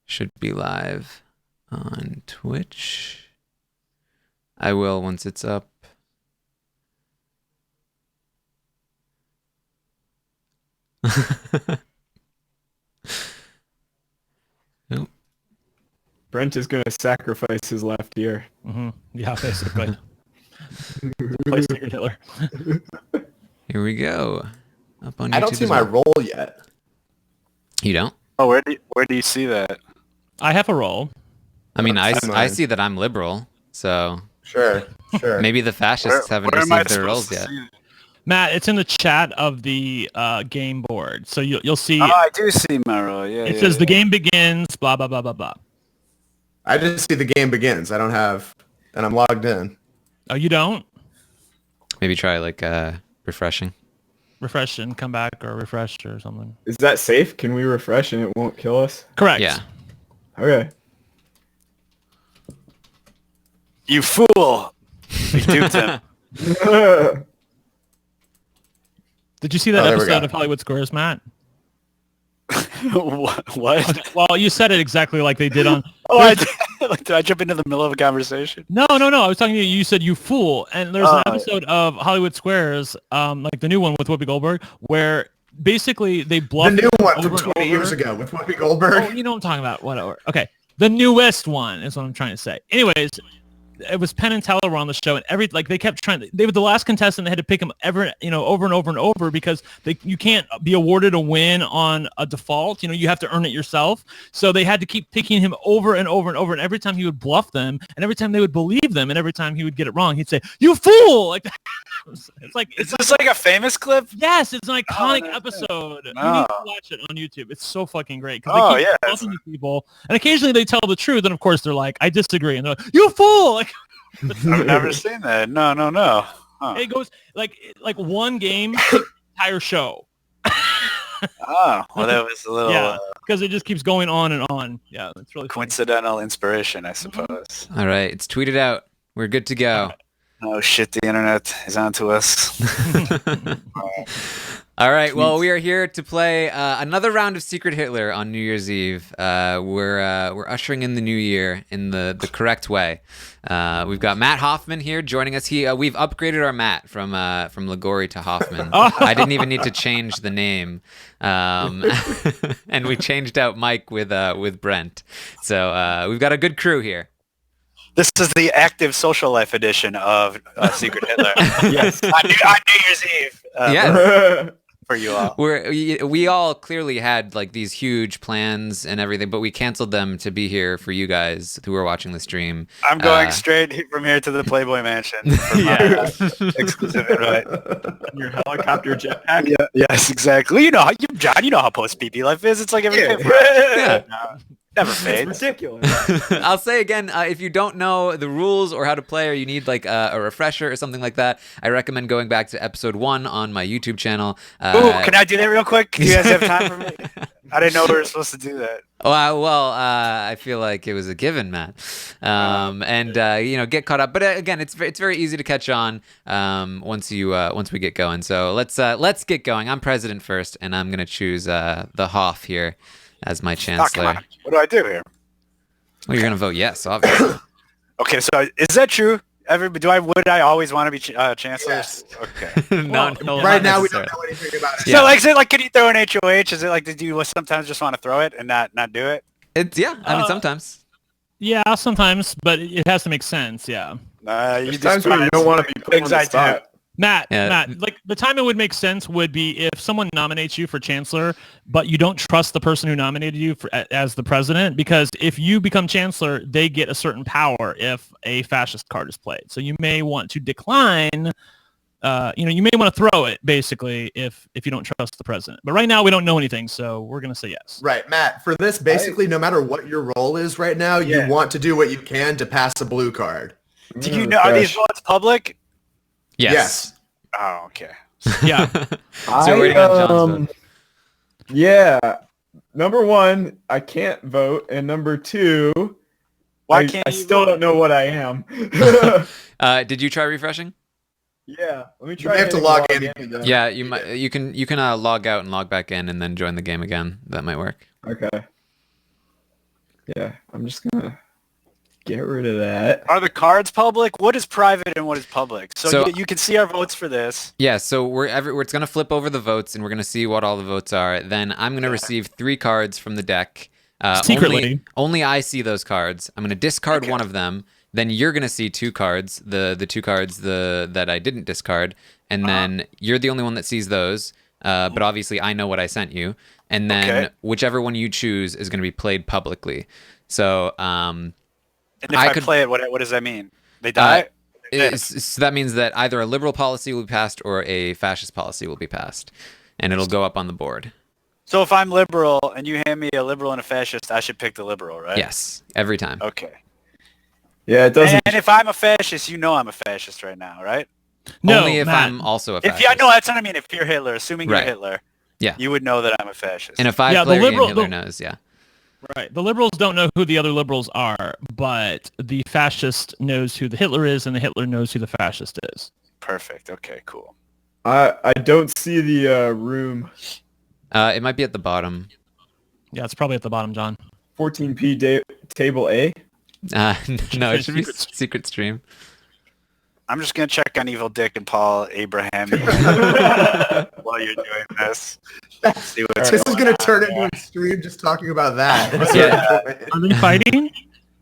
should be live on Twitch. I will once it's up. Nope. Brent is going to sacrifice his left ear. Mm-hmm. Yeah, basically. Replace Secret Hitler. Here we go. Up on YouTube. I don't see my role yet. You don't? Oh, where do you see that? I have a role. I mean, I mine. see that I'm liberal, so Sure. maybe the fascists haven't where am I received their roles supposed to yet. see it? Matt, it's in the chat of the game board. So you'll see. Oh, I do see my role. Yeah. It says the game begins, blah, blah, blah, blah, blah. I just see the game begins. I don't have, and I'm logged in. Oh, you don't? Maybe try like refreshing. Refresh and come back, or refresh or something. Is that safe? Can we refresh and it won't kill us? Correct. Yeah. Okay. You fool! You duped him. Did you see that Oh, there we episode go. of Hollywood Squares, Matt? What? Well, you said it exactly like they did on... Oh, I did. Like, did I jump into the middle of a conversation? No. I was talking to you. You said you fool. And there's an Oh, episode of Hollywood Squares, like the new one with Whoopi Goldberg, where basically they bluff... The new one over from and 20 years over. ago with Whoopi Goldberg. Oh, you know what I'm talking about. Whatever. Okay. The newest one is what I'm trying to say. Anyways, it was Penn and Teller were on the show, and they kept trying. They were the last contestant. They had to pick them over and over because you can't be awarded a win on a default. You have to earn it yourself. So they had to keep picking him over and over and over. And every time he would bluff them, and every time they would believe them, and every time he would get it wrong, he'd say, "You fool!" Like it's like Is this like a famous clip? yes, it's an iconic no. episode. You No. need to watch it on YouTube. It's so fucking great Oh, they keep yeah, bluffing these people, and occasionally they tell the truth, and of course they're like, "I disagree," and they're like, "You fool!" Like. I've never seen that. No. Huh. It goes like one game, entire show. Oh, well, that was a little Yeah, because it just keeps going on and on. Yeah, it's really funny. coincidental inspiration, I suppose. All right, it's tweeted out. We're good to go. Oh shit, the internet is onto us. All right, well, we are here to play another round of Secret Hitler on New Year's Eve. We're ushering in the new year in the correct way. We've got Matt Hoffman here joining us. We've upgraded our Matt from Ligori to Hoffman. I didn't even need to change the name, and we changed out Mike with Brent. So we've got a good crew here. This is the active social life edition of Secret Hitler. Yes. on New Year's Eve. Yes. For you all. We all clearly had like these huge plans and everything, but we canceled them to be here for you guys who are watching the stream. I'm going straight from here to the Playboy Mansion for my exclusive invite. Your helicopter jetpack. Yeah, yes, exactly. John, you know how post PP life is. It's like every day. Yeah. Never It's fades. ridiculous. I'll say again, if you don't know the rules or how to play, or you need like a refresher or something like that, I recommend going back to episode 1 on my YouTube channel. Ooh, can I do that real quick? Do you guys have time for me? I didn't know we were supposed to do that. I feel like it was a given, Matt. Get caught up. But again, it's very easy to catch on once we get going. So let's get going. I'm president first, and I'm gonna choose the Hoff here as my Oh, chancellor. come on. What do I do here? Well, you're gonna vote yes, obviously. Okay, so is that true? Would I always want to be chancellor? Yes. Okay. No, Right not now, we don't necessarily. know anything about it. Yeah. So, like, is it like, can you throw an HOH? Is it like, do you sometimes just want to throw it and not do it? I mean, sometimes. Yeah, sometimes, but it has to make sense. Yeah, You There's just times when you don't want to be put on things the I do. spot. Matt, Yeah. like the time it would make sense would be if someone nominates you for chancellor, but you don't trust the person who nominated you as the president, because if you become chancellor, they get a certain power if a fascist card is played. So you may want to decline. You may want to throw it basically if you don't trust the president. But right now we don't know anything, so we're gonna say yes. Right, Matt. For this, basically, no matter what your role is right now, you want to do what you can to pass a blue card. Do you know, are these votes public? Yes. Oh, okay. Yeah. So we're waiting on John's vote. Yeah. Number 1, I can't vote, and number 2, Why I can't you still vote? don't know what I am. Did you try refreshing? Yeah, let me You try. may have to hitting log in again. again, though. Yeah, you can log out and log back in and then join the game again. That might work. Okay. Yeah, I'm just gonna get rid of that. Are the cards public? What is private and what is public? So, So- you can see our votes for this. Yeah, so we're going to flip over the votes, and we're going to see what all the votes are. Then I'm going to receive 3 cards from the deck. Secretly. Only I see those cards. I'm going to discard one of them. Then you're going to see 2 cards, the 2 cards that I didn't discard. And then you're the only one that sees those. But obviously I know what I sent you. And then whichever one you choose is going to be played publicly. So And if I play it, what does that mean? They die? so that means that either a liberal policy will be passed or a fascist policy will be passed. And it'll go up on the board. So if I'm liberal and you hand me a liberal and a fascist, I should pick the liberal, right? Yes, every time. Okay. Yeah, it doesn't. And if I'm a fascist, you know I'm a fascist right now, right? No, Only if Matt. I'm also a If fascist. no, that's what I mean. If you're Hitler, assuming Right. you're Hitler, Yeah. you would know that I'm a fascist. And a 5-player game, Hitler knows, yeah. Right. The liberals don't know who the other liberals are, but the fascist knows who the Hitler is, and the Hitler knows who the fascist is. Perfect. Okay, cool. I don't see the room. It might be at the bottom. Yeah, it's probably at the bottom, John. 14p table A. No, it should be secret stream. I'm just gonna check on Evil Dick and Paul Abraham while you're doing this. See what's This is going going to turn into a stream just talking about that. Yeah. Are they fighting?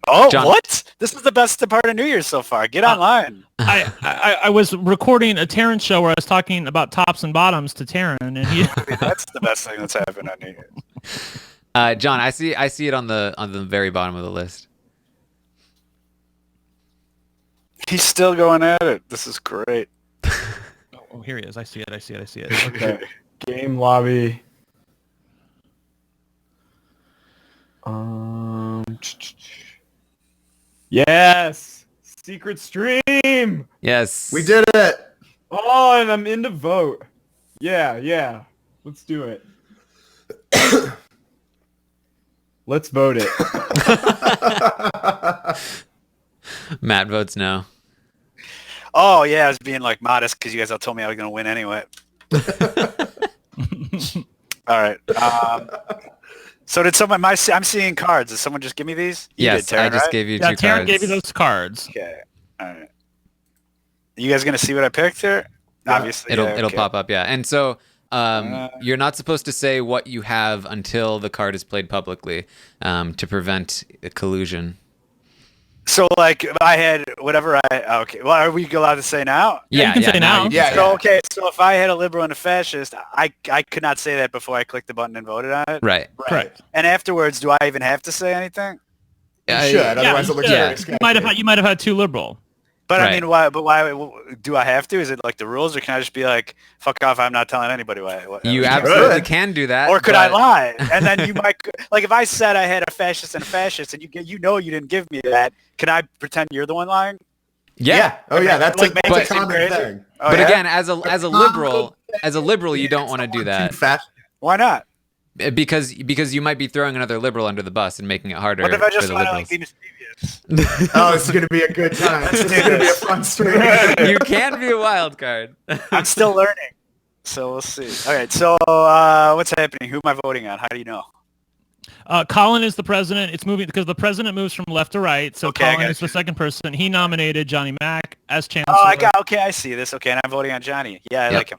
Oh, John. what? This is the best part of New Year's so far. Get online. I was recording a Terrence show where I was talking about tops and bottoms to Taryn, and he That's the best thing that's happened on New Year's. John, I see it on the very bottom of the list. He's still going at it. This is great. oh, here he is. I see it. Okay. Game lobby. Yes. Secret stream. Yes. We did it. Oh, and I'm in the vote. Yeah. Let's do it. Let's vote it. Matt votes no. Oh, yeah, I was being like modest because you guys all told me I was going to win anyway. All right. So did someone, I'm seeing cards. Did someone just give me these? You Yes, did, Taryn, I just right? gave you yeah, 2 Taryn cards. gave you those cards. Okay. All right. You guys going to see what I picked here? Obviously. It'll yeah, it'll okay. pop up, yeah. And so you're not supposed to say what you have until the card is played publicly to prevent collusion. So, like, if I had whatever okay. Well, are we allowed to say now? Yeah, you can say now. you can Yeah, say So, it. okay, so if I had a liberal and a fascist, I could not say that before I clicked the button and voted on it. Right. Correct. And afterwards, do I even have to say anything? You should, otherwise you it looks should. very You sketchy. might have had 2 liberal. But Right. I mean, why? But why do I have to? Is it like the rules, or can I just be like, "Fuck off"? I'm not telling anybody why. You Or absolutely can do that. could I but- lie? And then you might, like, if I said I had a fascist and a fascist, and you didn't give me that, can I pretend you're the one lying? Yeah. Oh yeah, that's Like, a, make that's it a seem common crazy? thing. Oh, But yeah? again, as a liberal, you don't want to do that Why not? because you might be throwing another liberal under the bus and making it harder What if I for just the want to liberals. like be mischievous? Oh, this is gonna be a good time. This is gonna be a fun stream. You can be a wild card. I'm still learning, so we'll see. All right, so what's happening? Who am I voting on? How do you know? Colin is the president. It's moving because the president moves from left to right. So Okay, I Colin got is the you. second person. He nominated Johnny Mack as chancellor. Oh, I see this. Okay, and I'm voting on Johnny. Yeah, I Yep. like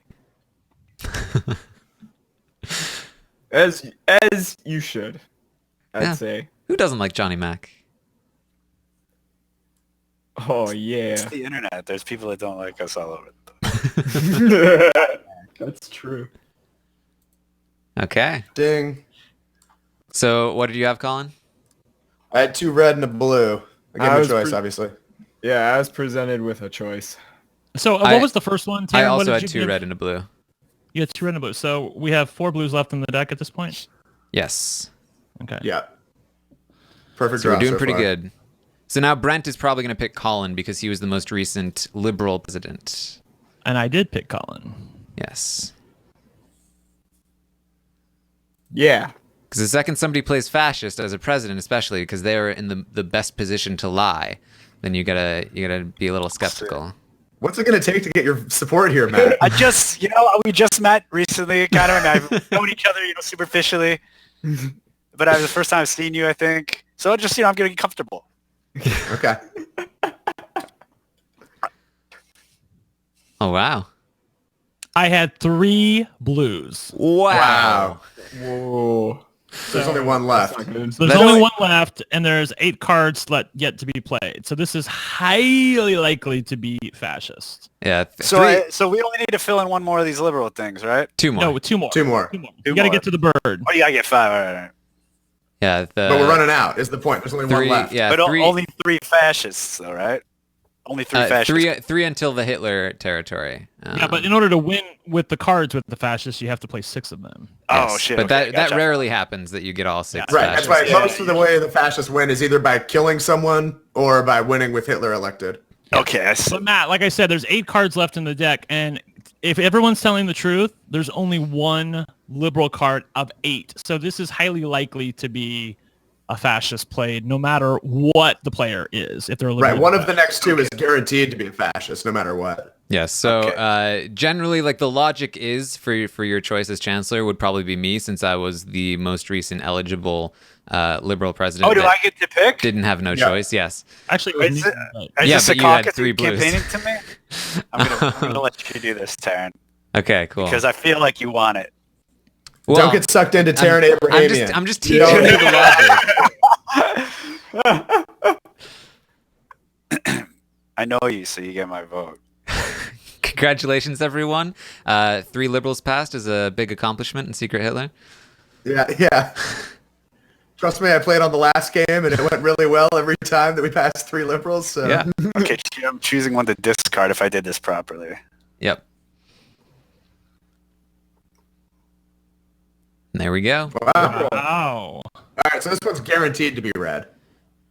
him. As you should, I'd Yeah. say. Who doesn't like Johnny Mack? Oh yeah. It's the internet. There's people that don't like us all over. That's true. Okay. Ding. So what did you have, Colin? I had 2 red and a blue. I gave I him a was choice, pre- obviously. Yeah, I was presented with a choice. So I- what was the first one? I Taryn? What also did had you 2 give? red and a blue. You had 2 red and a blue. So we have 4 blues left in the deck at this point. Yes. Okay. Yeah. Perfect So we're draw doing so pretty far. good. So now Brent is probably going to pick Colin because he was the most recent liberal president. And I did pick Colin. Yes. Yeah. Because the second somebody plays fascist as a president, especially because they are in the best position to lie, then you gotta be a little skeptical. What's it gonna take to get your support here, Matt? I just, we just met recently, kind of, and I've known each other, superficially. but it was the first time I've seen you, I think. So just, I'm getting comfortable. Okay. Oh wow. I had 3 blues. Wow. Whoa. There's only one left. So there's That's only only- one left, and there's 8 cards yet to be played. So this is highly likely to be fascist. Yeah. So so we only need to fill in one more of these liberal things, right? 2 more. No, 2 more. 2 more. 2 more. Two You got to more. get to the bird. Oh, you gotta get 5. All right. Yeah. But we're running out. Is the point? There's only one 3. left. Yeah. But 3. only 3 fascists, though, right? Only 3 fascists. 3 until the Hitler territory. Yeah, but in order to win with the cards with the fascists, you have to play 6 of them. Oh yes. shit! But okay, that gotcha. rarely happens that you get all 6. Right. That's fascists. why most of the way the fascists win is either by killing someone or by winning with Hitler elected. Okay, I see. But Matt, like I said, there's 8 cards left in the deck, and if everyone's telling the truth, there's only 1 liberal card of 8. So this is highly likely to be a fascist played, no matter what the player is. If they're a liberal, Right. One of the next 2 is guaranteed to be a fascist, no matter what. Yes. So Okay. generally, like the logic is for your choice as chancellor would probably be me, since I was the most recent eligible liberal president. Oh, do that I get to pick? didn't have no Yeah. choice. Yes. Actually, it was Is me, it- but- Is Yeah, this but a you had caucus 3 you blues. campaigning to me? I'm gonna let you do this, Taryn, Okay. Cool. because I feel like you want it. Well, Don't get sucked into Terran Abrahamian. I'm just You teaching know? you the logic. I know you, so you get my vote. Congratulations, everyone. 3 liberals passed is a big accomplishment in Secret Hitler. Yeah. Trust me, I played on the last game, and it went really well every time that we passed 3 liberals. So. Yeah. Okay, I'm choosing one to discard if I did this properly. Yep. There we go. Wow. Wow. All right, so this one's guaranteed to be red.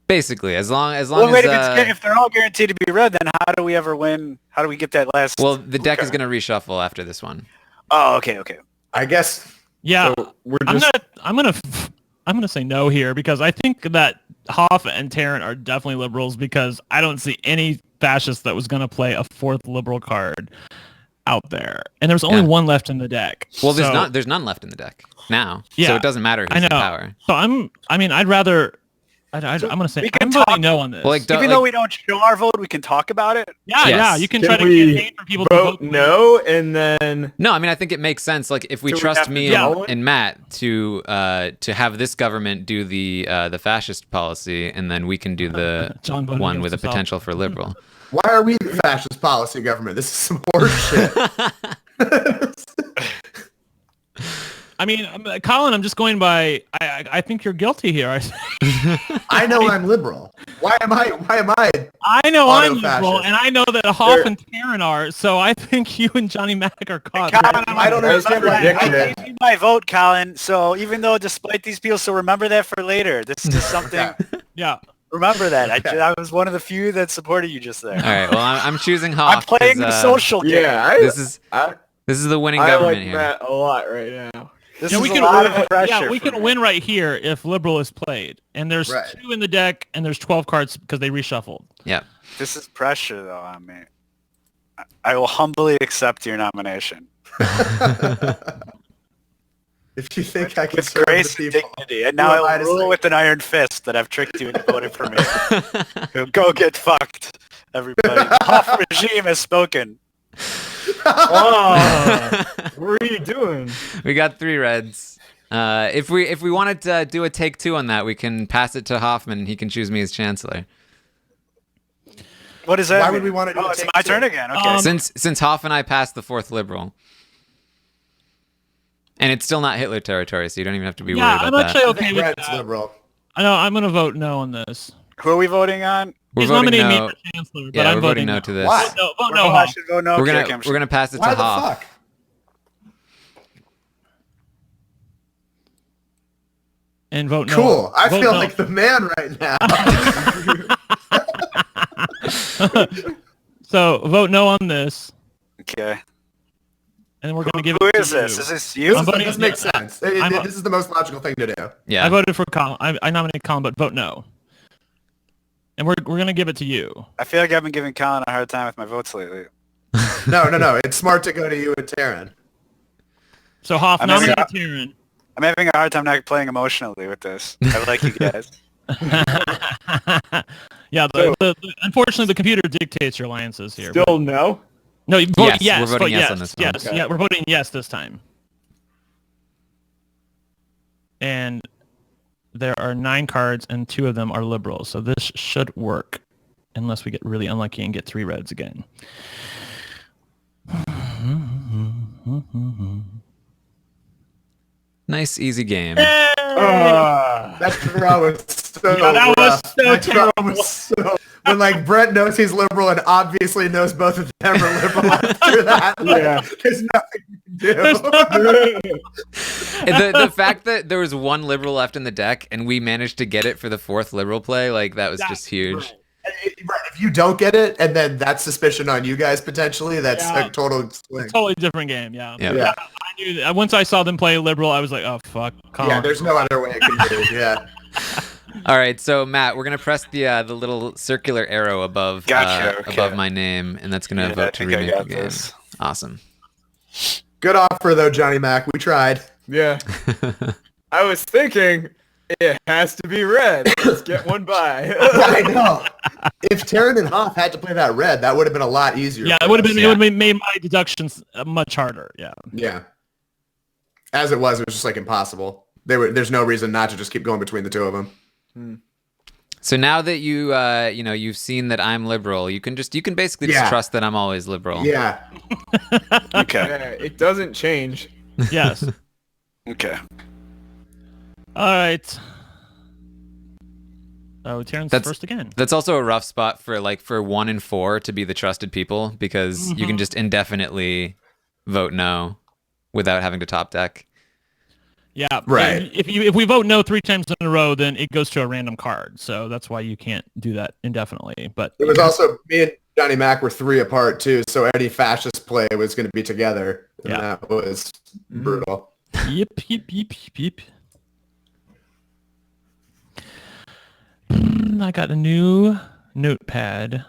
Basically, as long Well, wait, as if they're all guaranteed to be red, then how do we ever win? How do we get that last? well, the deck is Okay. going to reshuffle after this one. Oh, okay. I guess. Yeah, So we're I'm just gonna say no here because I think that Hoff and Tarrant are definitely liberals because I don't see any fascist that was gonna play a 4th liberal card out there, and there's only Yeah. 1 left in the deck. Well, So- there's none left in the deck now, so Yeah, it doesn't matter I who's know. in power. So I'd rather. I'm gonna say we can I'm voting talk- no on this. Well, like, Even though we don't show our vote, we can talk about it. yeah, Yes. you can Can try to we campaign for people to vote vote no, and then No, I mean I think it makes sense. Like if we So we trust have to me do and, all of it? and Matt to have this government do the fascist policy, and then we can do the John voted one against with a himself. potential for liberal. Why are we the fascist policy government? This is some horse shit. I mean, Colin, I'm just going by. I think you're guilty here. I know I'm liberal. Why am I? I know I'm Auto-fascist. liberal, and I know that Hoff There- and Taryn are. So I think you and Johnny Mac are caught. Colin, I don't understand why I ridiculous. gave you my vote, Colin. So even though, despite these people, so remember that for later. This is just something. Okay. Yeah. Remember that. Okay. I was one of the few that supported you just there. All right. Well, I'm choosing I'm Hoff. 'cause, playing the social game. yeah, This is I the winning I government like here. Matt a lot right now. This Yeah, is we a can lot win, of pressure. yeah, we for can me. win right here if liberal is played. And there's Right. 2 in the deck, and there's 12 cards because they reshuffled. Yeah. This is pressure, though, on me. I will humbly accept your nomination. If you think I can With serve grace the and people, dignity. And now who am I I to will rule say? with an iron fist that I've tricked you into voting for me. Go get fucked, everybody. The Hoff regime has spoken. Oh, what are you doing? We got 3 reds. If we wanted to do a take 2 on that, we can pass it to Hoffman. He can choose me as chancellor. What does that Why mean? would we want to do Oh, a it's take my two? turn again. Okay. Since Hoff and I passed the 4th liberal. And it's still not Hitler territory, so you don't even have to be worried Yeah, about I'm that. actually I okay think with red's that. liberal. I know I'm going to vote no on this. Who are we voting on? We're He's voting nominating no. me for chancellor, but Yeah, I'm we're voting no no to this. Why? Vote no, vote Oh, no, I Hoff. should vote no. We're Okay, gonna okay, I'm we're gonna pass it Why to the Hoff. fuck? And vote no. Cool. I Vote feel no. like the man right now. So vote no on this, Okay. and we're going to give Who it to is this? you. Is this you? I'm voting- This makes sense. This is the most logical thing to do. Yeah. I voted for Colin. I nominated Colin, but vote no. And we're going to give it to you. I feel like I've been giving Colin a hard time with my votes lately. No. It's smart to go to you and Taryn. So Hoff, I mean, nominate Taryn. I'm having a hard time not playing emotionally with this. I like you guys. Yeah, unfortunately, the computer dictates your alliances here. Still no? No, you vote Yes, yes. we're voting vote yes on this one. Yes, Okay. yeah, we're voting yes this time. And there are 9 cards, and 2 of them are liberal, so this should work, unless we get really unlucky and get 3 reds again. Nice, easy game. That draw was so Yeah, that was rough. so That draw terrible. was so... When like Brett knows he's liberal and obviously knows both of them are liberal after that. Yeah. There's nothing you can do. The fact that there was 1 liberal left in the deck and we managed to get it for the 4th liberal play, like that was just huge. Right. If you don't get it, and then that's suspicion on you guys potentially, that's a total swing. Totally different game, yeah. Yeah. Yeah. I knew once I saw them play liberal, I was like, oh fuck. Yeah, there's no other way it can be. Yeah. All right, so Matt, we're gonna press the little circular arrow above Gotcha, okay. above my name, and that's gonna Yeah, I vote to think I remake the got game. this. Awesome. Good offer though, Johnny Mac. We tried. Yeah. I was thinking it has to be red. Let's get one by. I know. If Taryn and Hoff had to play that red, that would have been a lot easier. Yeah, for it would have us. been. It would have made my deductions much harder. Yeah. Yeah. As it was just like impossible. There's no reason not to just keep going between the two of them. So now that you've seen that I'm liberal, you can basically just Yeah. trust that I'm always liberal. Yeah. Okay. Yeah, it doesn't change. Yes. Okay. All right. Oh, Terrence first again. That's also a rough spot for 1 and 4 to be the trusted people, because you can just indefinitely vote no without having to top deck. Yeah. Right. And if we vote no 3 times in a row, then it goes to a random card. So that's why you can't do that indefinitely. But It was also me and Johnny Mac were 3 apart too, so any fascist play was going to be together. And Yeah. that was brutal. yep. I got a new notepad.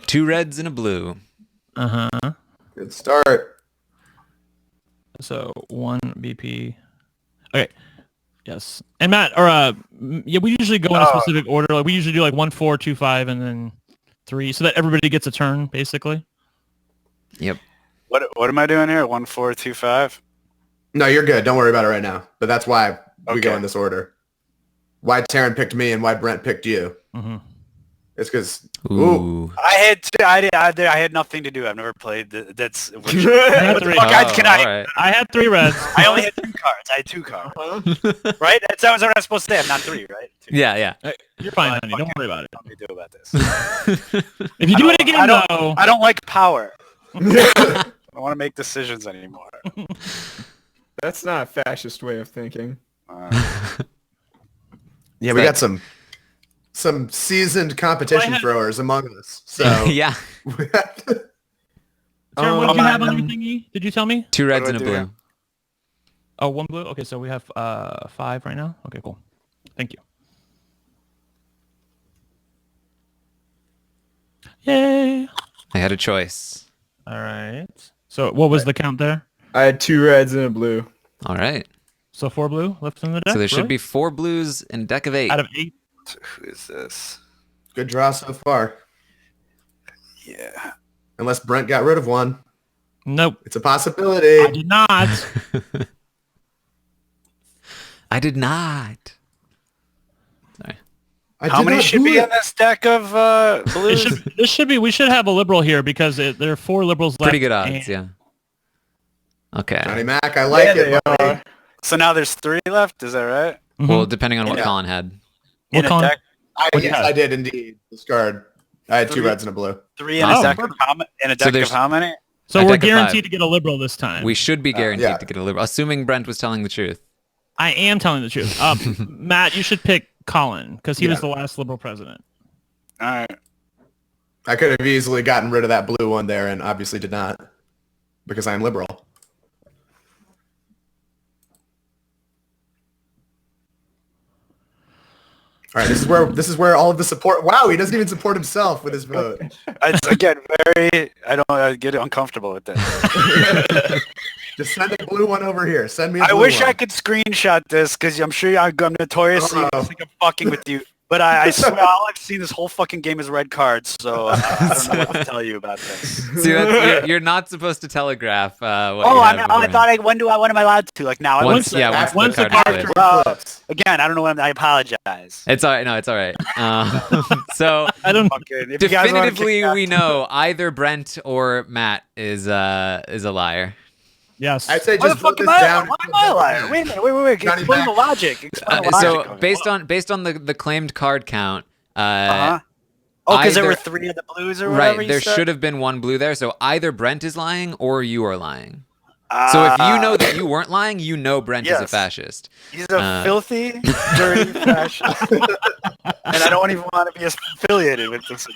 2 reds and a blue. Uh-huh. Good start. So 1 BP. Okay. Yes. And Matt, or yeah, we usually go in a specific order. Like we usually do 1, 4, 2, 5, and then 3, so that everybody gets a turn, basically. Yep. What am I doing here? 1, 4, 2, 5. No, you're good. Don't worry about it right now. But that's why we go Okay. in this order. Why Taryn picked me and why Brent picked you. Mm-hmm. It's because Ooh. I had nothing to do. I've never played. That's. Which, I had what the 3. fuck Oh, can I? all right. I had 3 reds. I only had 2 cards. I had 2 cards. Right? That's what I'm supposed to say. I'm not 3, right? 2. Yeah. You're fine, honey. Don't worry about it. What do we do about this? If you do it again, though, I don't like power. I don't want to make decisions anymore. That's not a fascist way of thinking. yeah, we got some seasoned competition throwers among us. So Yeah. Taryn, what did you have on your thingy? Did you tell me? 2 reds do and a I do blue. here? Oh, 1 blue. Okay, so we have 5 right now. Okay, cool. Thank you. Yay! I had a choice. All right. So what was the count there? I had 2 reds and a blue. All right. So 4 blue left in the deck. So there should really? be 4 blues and deck of 8. out of 8. Who is this? good draw so far. Yeah. Unless Brent got rid of one. Nope. It's a possibility. I did not. I did not. Sorry. How many should be in this deck of blues? We should have a liberal here because there are 4 liberals left. Pretty good odds, and- yeah. Okay. Johnny Mac, I like it. buddy. So now there's 3 left. Is that right? Well, depending on what Yeah. Colin had. In a Colin? deck, Yes, I did indeed. Discard. I had 2 reds and a blue. 3 in Oh. a deck of how many? In a deck there's- of how many? So A we're deck of 5. guaranteed to get a liberal this time. We should be guaranteed yeah. to get a liberal, assuming Brent was telling the truth. I am telling the truth. Matt, you should pick Colin because he was Yeah. the last liberal president. All right. I could have easily gotten rid of that blue one there and obviously did not because I am liberal. All right, this is where all of the support. Wow, he doesn't even support himself with his vote. I get I get uncomfortable with this. Just send a blue one over here. Send me. I wish I could screenshot this because I'm sure I'm notoriously sick of fucking with you. But I swear all I've seen this whole fucking game is red cards, so I don't know what to tell you about this. See, you're not supposed to telegraph. What I thought when am I allowed to? Like now? Once the card is flipped. Again, I don't know when. I apologize. It's all right. No, it's all right. So I don't. Definitively, we know either Brent or Matt is a liar. Yes. I'd say Why just the fuck vote am this I? down. Why am I a liar? Wait a minute. Explain the logic. Explain the So logic. based on the claimed card count, Oh, because there were 3 of the blues or whatever. Right, there should have been 1 blue there. So either Brent is lying or you are lying. So if you know that you weren't lying, you know Brent is a fascist. He's a filthy, dirty fascist. And I don't even want to be affiliated with this.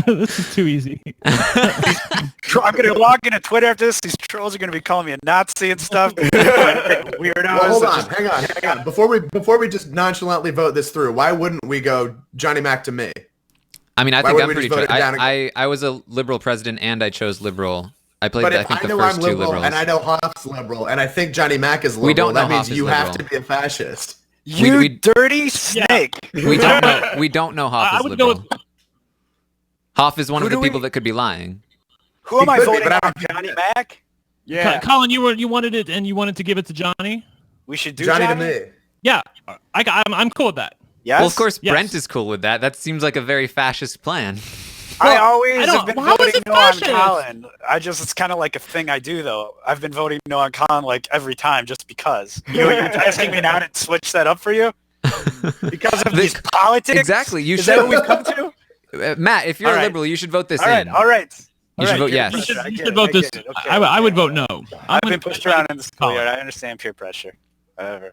This is too easy. I'm going to log into Twitter after this. These trolls are going to be calling me a Nazi and stuff. Weirdos. Well, hold on, hang on. Before we just nonchalantly vote this through, why wouldn't we go Johnny Mac to me? I mean, I Why think I'm wouldn't we pretty just sure. vote it down I was a liberal president and I chose liberal. I played, But I if think, I the know first I'm 2 liberal liberals. and I know Hoff's liberal and I think Johnny Mac is liberal, We don't know that means Hoff is you have liberal. to be a fascist. You dirty snake. We don't know. We don't know Hoff I is would go liberal. with. Hoff is one of Who the do people we- that could be lying. Who am He I could be, voting but I on? don't think Johnny he is. Mac? Yeah. Colin, you wanted it, and you wanted to give it to Johnny. We should do Johnny Johnny to me. Yeah, I'm cool with that. Yes? Well, of course, Yes. Brent is cool with that. That seems like a very fascist plan. I always have been how is voting it no on fascist? Colin. It's kind of like a thing I do, though. I've been voting no on Colin like every time just because. You're asking me now to switch that up for you? Because of these politics? Exactly. You Is should. that what we've come to? Matt, if you're All a right. liberal, you should vote this All right, in. all right. You should vote yes. You I should get vote it, this. I get it. Okay, I would okay. vote no. I've been pushed around in the schoolyard. I understand peer pressure. Whatever.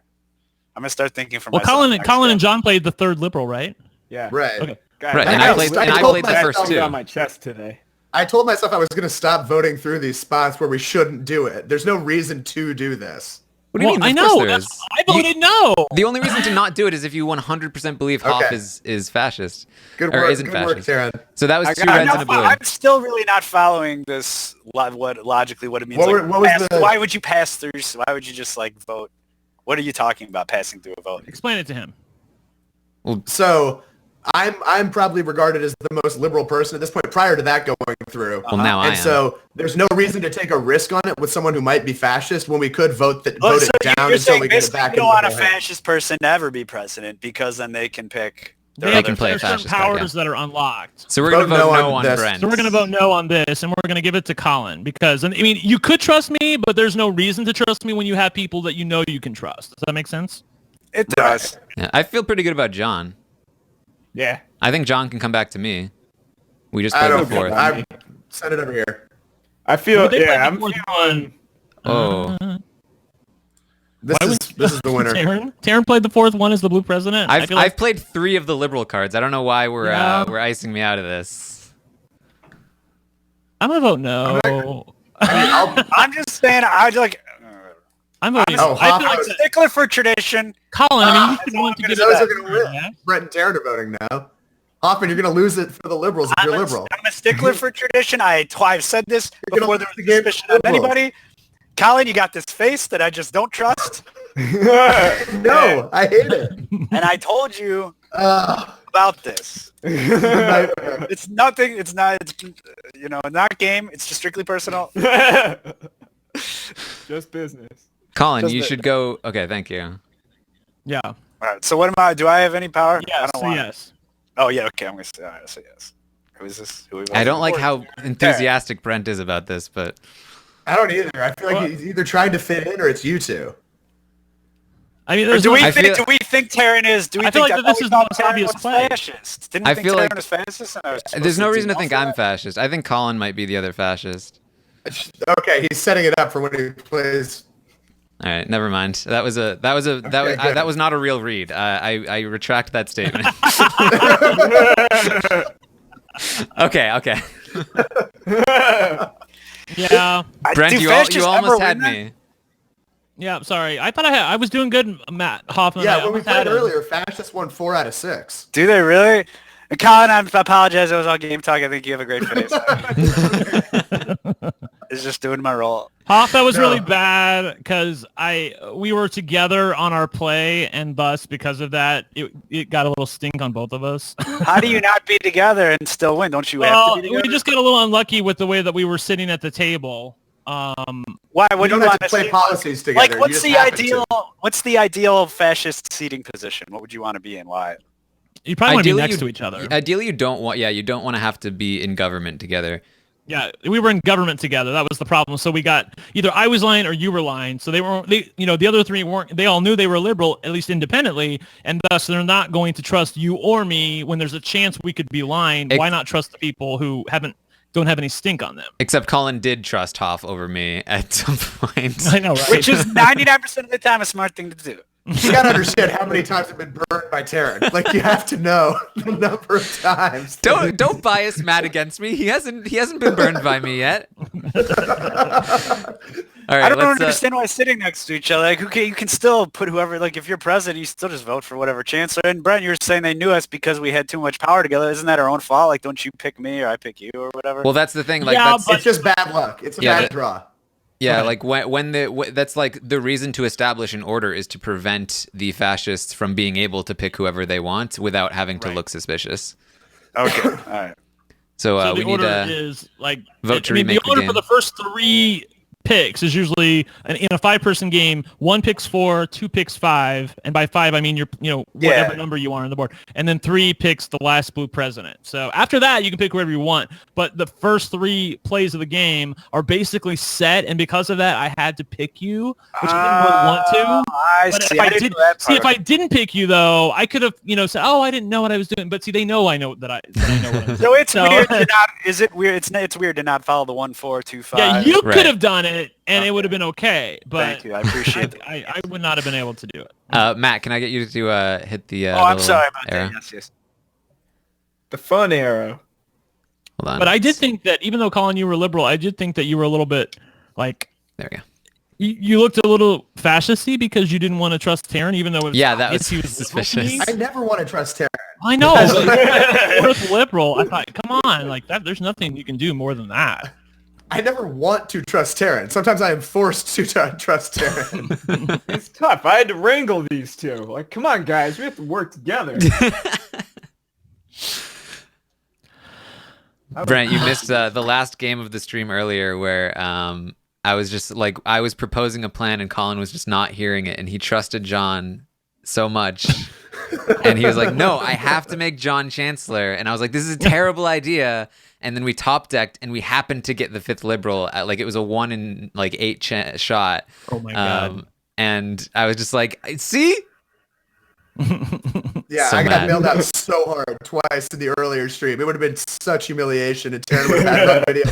I'm gonna start thinking for Well, myself. Colin next and time. John played the 3rd liberal, right? Yeah. Right. Okay. God, Right, and I I played the first It's 2. on my chest today. I told myself I was going to stop voting through these spots where we shouldn't do it. There's no reason to do this. What do you mean? I Of know. course there is. I voted no. The only reason to not do it is if you 100% believe Hoff Okay. is fascist. Good Or work, isn't good fascist. work, Taryn. So that was 2 I'm, reds and a blue. I'm still really not following this. Logically, what it means. What Like, were- what was pass- the- Why would you pass through? Why would you just like vote? What are you talking about? Passing through a vote? Explain it to him. So I'm probably regarded as the most liberal person at this point prior to that going through. Well, now I And am. so there's no reason to take a risk on it with someone who might be fascist when we could vote So it you're down until saying we get it basically back you in don't want a the hand. fascist person to ever be president because then they can pick. their They other can play a There's certain fascist card, powers that are unlocked. So we're going to Vote vote no no on on this. Brent. So we're going to vote no on this, and we're going to give it to Colin because, I mean, you could trust me, but there's no reason to trust me when you have people that you know you can trust. Does that make sense? It does. Yeah, I feel pretty good about John. Yeah. I think John can come back to me. We just I played don't before. I send it over here. I feel, But they played yeah, the I'm fourth feeling, Oh, This is the winner. Taryn played the 4th one as the blue president. I I've feel like I've played 3 of the liberal cards. I don't know why we're icing me out of this. I'm going to vote no. I'm just saying. I'm voting Oh, no. I Hoff feel like was- Stickler for tradition. Colin, I mean, you should want to Because give those it are going to win. Yeah. Brett and Taryn are voting now. Hoffman, you're going to lose it for the liberals if you're liberal. I'm a stickler for tradition. I've said this You're before gonna there was lose the game suspicion for of liberals. anybody. Colin, you got this face that I just don't trust. No, I hate it. And I told you Uh, about this. nightmare. It's nothing. It's not, not game. It's just strictly personal. just business. Colin, Just you the- should go. Okay, thank you. Yeah. All right. So what am I? Do I have any power? I Yes. don't So want it. yes. Oh, yeah. Okay. I'm going to say, all right, say yes. Who is this? Who are we I don't like voting how enthusiastic Brent is about this, but I don't either. I feel like he's either trying to fit in or it's you two. I mean, for? there's Do we no- I think? feel- Do we think Taryn is? Do we I feel think like that this we is the thought most Taryn obvious was play. fascist? Didn't I we think feel Taryn like- was fascist? And I was supposed there's no to reason to do think also? I'm fascist. I think Colin might be the other fascist. Okay, he's setting it up for when he plays. All right, never mind. That was not a real read. I retract that statement. Okay. Yeah. Brent, Do you fascists ever almost win had that? me. Yeah, sorry. I thought I was doing good, Matt Hoffman. Yeah, I when we almost had played him. earlier, Fascist won 4 out of 6. Do they really? And Colin, I apologize. It was all game talk. I think you have a great face. It's just doing my role. Hoff, that was No. really bad because we were together on our play, and thus because of that, it got a little stink on both of us. How do you not be together and still win? Don't you have Well, to be we together? just got a little unlucky with the way that we were sitting at the table. Why? You What do don't you have want to play see? policies together. Like, you what's just the happen ideal? to. What's the ideal fascist seating position? What would you want to be in? Why? You probably want to be Ideally, next to each other. Ideally, you don't want to have to be in government together. Yeah, we were in government together. That was the problem. So we got either I was lying or you were lying. So the other three weren't. They all knew they were liberal, at least independently, and thus they're not going to trust you or me when there's a chance we could be lying. Why not trust the people who don't have any stink on them? Except Colin did trust Hoff over me at some point. I know, right? Which is 99% of the time a smart thing to do. You gotta understand how many times I've been burned by Taryn. Like, you have to know the number of times. Don't bias Matt against me. He hasn't been burned by me yet. All right, I don't let's, understand why sitting next to each other. Like, you can still put whoever. Like, if you're president, you still just vote for whatever chancellor. And Brent, you were saying they knew us because we had too much power together. Isn't that our own fault? Like, don't you pick me or I pick you or whatever? Well, that's the thing. Like, Yeah, that's It's just bad luck. It's a bad draw. yeah, Okay. like that's like the reason to establish an order is to prevent the fascists from being able to pick whoever they want without having to look suspicious. Okay, all right. So, So we the need order to is like vote to the remake the order game. for the first 3 picks is usually in a 5-person game. 1 picks 4, 2 picks 5, and by 5 I mean whatever number you are on the board, and then 3 picks the last blue president. So after that you can pick whoever you want, but the first 3 plays of the game are basically set, and because of that I had to pick you, which I didn't really want to. I But see. if I didn't did, know that see, if I part. didn't pick you though, I could have, said, "Oh, I didn't know what I was doing." But see, they know I know that I know what I'm doing. So it's weird to not. Is it weird? It's weird to not follow the 1, 4, 2, 5. Yeah, you Right. could have done it, and it would have been okay. But Thank you. I appreciate it. I would not have been able to do it. Matt, can I get you to hit the? Oh, I'm little sorry about arrow? that. Yes, yes. The fun arrow. Hold on. But I did think that even though Colin, you were liberal, I did think that you were a little bit like There we go. you looked a little fascisty because you didn't want to trust Taryn, even though it was Yeah, that obvious was he liberal to me. suspicious. I never want to trust Taryn. I know. But with liberal, I thought, come on, like that. There's nothing you can do more than that. I never want to trust Taryn. Sometimes I am forced to trust Taryn. It's tough. I had to wrangle these two. Like, come on, guys. We have to work together. Brent, you missed the last game of the stream earlier where I was just like, I was proposing a plan and Colin was just not hearing it, and he trusted John so much. And he was like, no, I have to make John chancellor. And I was like, this is a terrible idea. And then we top decked and we happened to get the 5th liberal at, like, it was a 1 in like 8 shot. Oh my god. And I was just like, see? Yeah, So I got mad. bailed out so hard twice in the earlier stream. It would have been such humiliation, and Taryn would have had that video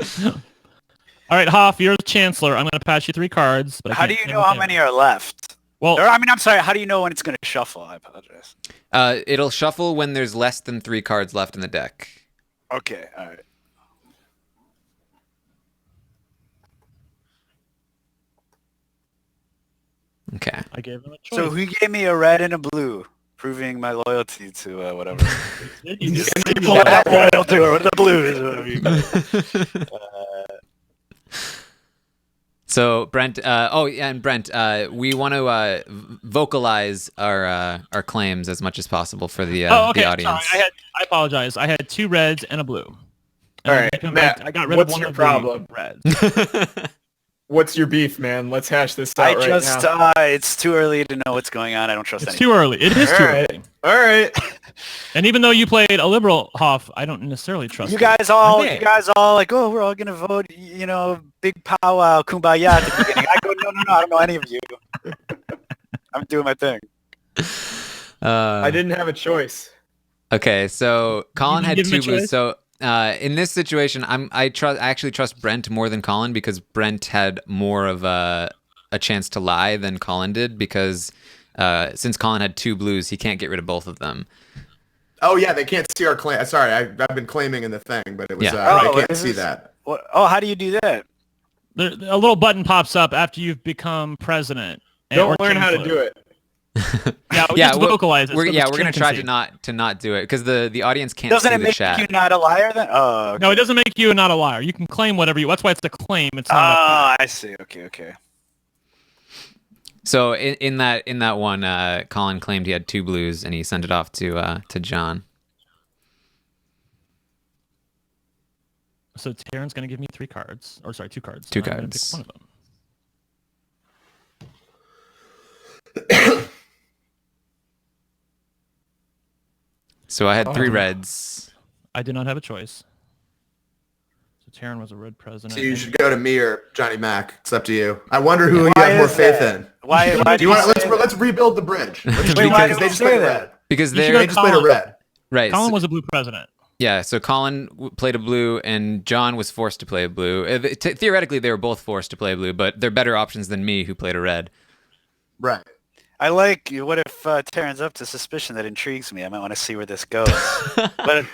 forever. All right, Hoff, you're the chancellor. I'm going to pass you 3 cards. But I How do can't you say know how anything. many are left? Well, Or, I mean, I'm sorry. How do you know when it's going to shuffle? I apologize. It'll shuffle when there's less than 3 cards left in the deck. Okay, all right. Okay. I gave him a choice. So who gave me a red and a blue, proving my loyalty to whatever. You did. Yeah, loyalty or the blues. Whatever you So Brent, and Brent, we want to vocalize our claims as much as possible for the okay. the audience. Sorry, I apologize. I had 2 reds and a blue. And All I right, became- Matt, I got rid what's of one your of problem? the reds. What's your beef, man? Let's hash this out I right just, now. it's too early to know what's going on. I don't trust It's anyone. too early. It is too All right. early. All right. And even though you played a liberal, Hoff, I don't necessarily trust You guys all like, oh, we're all gonna vote, big powwow, kumbaya at the beginning. I go, no, I don't know any of you. I'm doing my thing. I didn't have a choice. Okay, so Colin didn't had give him a 2 blues. choice? So in this situation, I actually trust Brent more than Colin because Brent had more of a chance to lie than Colin did because since Colin had 2 blues, he can't get rid of both of them. Oh yeah, they can't see our claim. Sorry, I've been claiming in the thing, but it was Yeah. I Oh, can't is see this- that. What? Oh, how do you do that? A little button pops up after you've become president. Don't learn how to do it. Yeah, just vocalize it. We're so we're the gonna try can to not do it because the audience can't Doesn't see it the make chat. you not a liar then? Oh, okay. No, it doesn't make you not a liar. You can claim whatever you. That's why it's a claim. It's Oh, not. I see. Okay. So in that one, Colin claimed he had 2 blues and he sent it off to John. So Taryn's gonna give me 3 cards, or sorry, 2 cards. 2 I'm gonna cards. pick one of them. So I had 3 reds. I did not have a choice. So Taryn was a red president. So you should go to me or Johnny Mac. It's up to you. I wonder who you Why have more is faith that? in. Why Do you want? say that? Let's rebuild the bridge. Let's Wait, why because do they you just say played that? red. Because You should they're They just played a Colin. red. right. Colin so- was a blue president. Yeah, so Colin played a blue, and John was forced to play a blue. Theoretically, they were both forced to play a blue, but they're better options than me, who played a red. Right. I like. What if Taryn's up to suspicion that intrigues me? I might want to see where this goes. But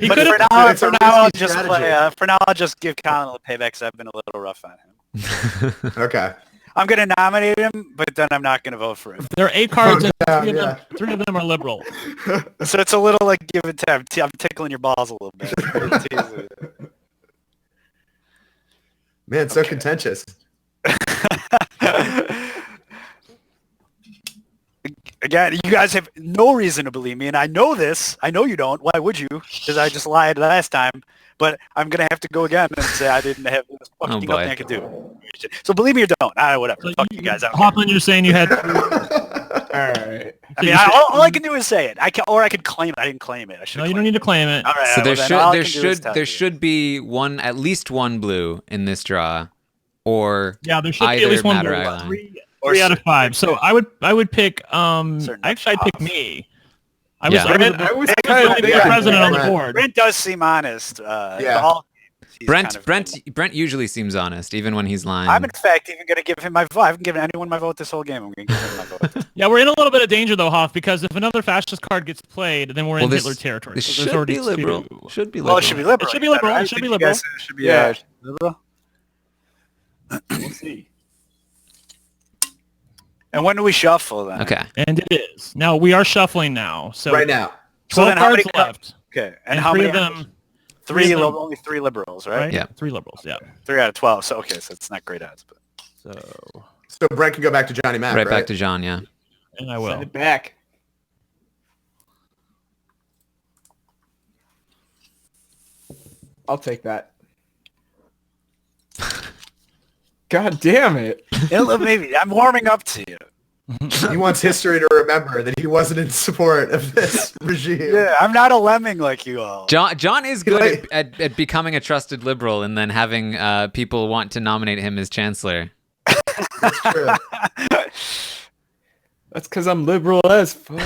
He but could for have. now, It's a for now, I'll risky just strategy. play. For now, I'll just give Colin a little payback because I've been a little rough on him. Okay. I'm gonna nominate him, but then I'm not gonna vote for him. There are 8 cards, and Yeah, 3 of them are liberal. So it's a little like give and take. I'm tickling your balls a little bit. Man, it's so contentious. Again, you guys have no reason to believe me, and I know this. I know you don't. Why would you? Because I just lied last time. But I'm gonna have to go again and say I didn't have this fucking boy. nothing I could do. So believe me or don't. Whatever. So Fuck you guys. I don't care. Hoffman, you're saying you had. All right. I mean, all I can do is say it. I could claim it. I didn't claim it. I should. No, you don't need to claim it. All right. So well, then all I can do is tell there you. should be at least one blue in this draw, or Yeah, there should be either at least one Matt or blue. Eileen. 3 out of 5. So I would pick. Certain Actually, I'd pick me. I Yeah. I was the kind of only thinking president on the Brent. board. Brent does seem honest. Yeah. He's Brent kind of- Brent usually seems honest, even when he's lying. I'm in fact even going to give him my vote. I haven't given anyone my vote this whole game. I'm going to give him my vote. Yeah, we're in a little bit of danger though, Hoff, because if another fascist card gets played, then we're in this- Hitler territory. This So there's should already be liberal. 2. Should be liberal. Well, it should be liberal. It should be liberal. I It should be think you liberal. guys should be Yeah. liberal. We'll see. And when do we shuffle then? Okay. And it is. Now we are shuffling now. So Right now. 12 then how many cards cards- left. Okay. And how 3 many? of them, Three. of them- Only 3 liberals, right? right? Yeah. 3 liberals, yeah. 3 out of 12. So okay, so it's not great odds, but So, So Brent can go back to Johnny Mac, Right back to John. Yeah. and I Send will. it back. I'll take that. God damn it. maybe I'm warming up to you. He wants history to remember that he wasn't in support of this regime. Yeah, I'm not a lemming like you all. John is good Like- at becoming a trusted liberal and then having people want to nominate him as chancellor. That's true. That's because I'm liberal as fuck.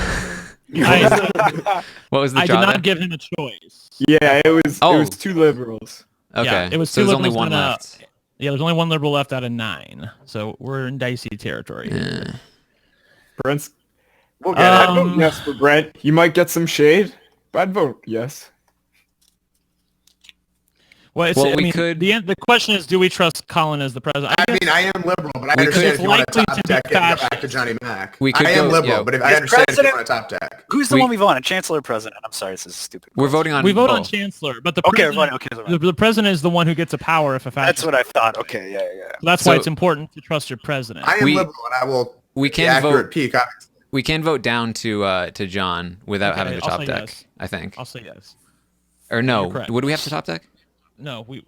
What was the I did draw not then? give him a choice. Yeah, it was Oh. 2 liberals. Okay. Yeah, it was so 2 there's only liberals one and a- left. Yeah, there's only 1 liberal left out of 9. So we're in dicey territory. Yeah. Brent's. We'll get I'd it. vote yes for Brent. You might get some shade, but I'd vote yes. Well, it's, Well, I we mean, could- the question is, do we trust Colin as the president? I mean, I am liberal, but I We understand could- if you want to Likely top to be deck it and go back to fascist. Johnny Mac. We could I am go- liberal, yeah. but I Is understand if you president- want to top deck. Who's the We- one we vote on? Chancellor, president? I'm sorry, this is stupid. We're voting on. we vote on both. chancellor, but the Okay, we're president, voting. Okay, so the president is the one who gets a power if a fascist. that's what I thought. Okay, yeah. That's why So- it's important to trust your president. I am We- liberal, and I will We be can accurate vote. peak. Obviously. We can vote down to John without Okay, having to I'll top say deck. yes. I think. I'll say yes. Or no? You're correct. Would we have to top deck? No, we'd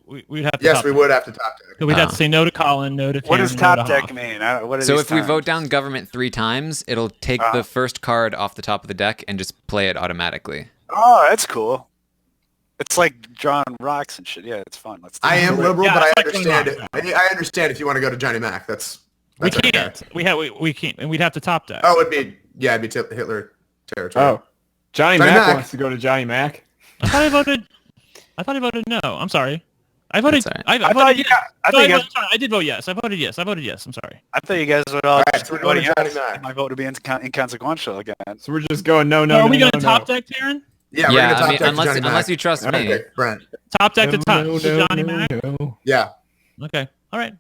have to. Yes, top we deck. would have to top deck. So we'd have Oh. to say no to Colin, no to What Taryn, does no top to deck Hoff. mean? What are So these if we times? vote down government 3 times, it'll take the first card off the top of the deck and just play it automatically. Oh, that's cool. It's like drawing rocks and shit. Yeah, it's fun. Let's do I it. am liberal, Yeah, but I it's like understand Johnny it. I understand if you want to go to Johnny Mac. That's We okay. can't. We can't, and we'd have to top deck. Oh, it'd be Hitler territory. Oh, Johnny Johnny Mac Mac. wants to go to Johnny Mac. I thought I voted no. I'm sorry. I voted. That's all I I voted thought you yes. got. I No, thought you guys. sorry, I did vote yes. I voted yes. I'm sorry. I thought you guys would all All right, just so we're vote going to Johnny yes. Mac. My vote would be inconsequential again. So we're just going no. Are we going to top deck, Taryn? Yeah, we're Yeah, gonna top I mean, deck to unless Johnny unless Mac. you trust Okay. me. Okay, Brent. Top deck to top No, to no, Johnny no, Mac. no. Yeah. Okay. All right.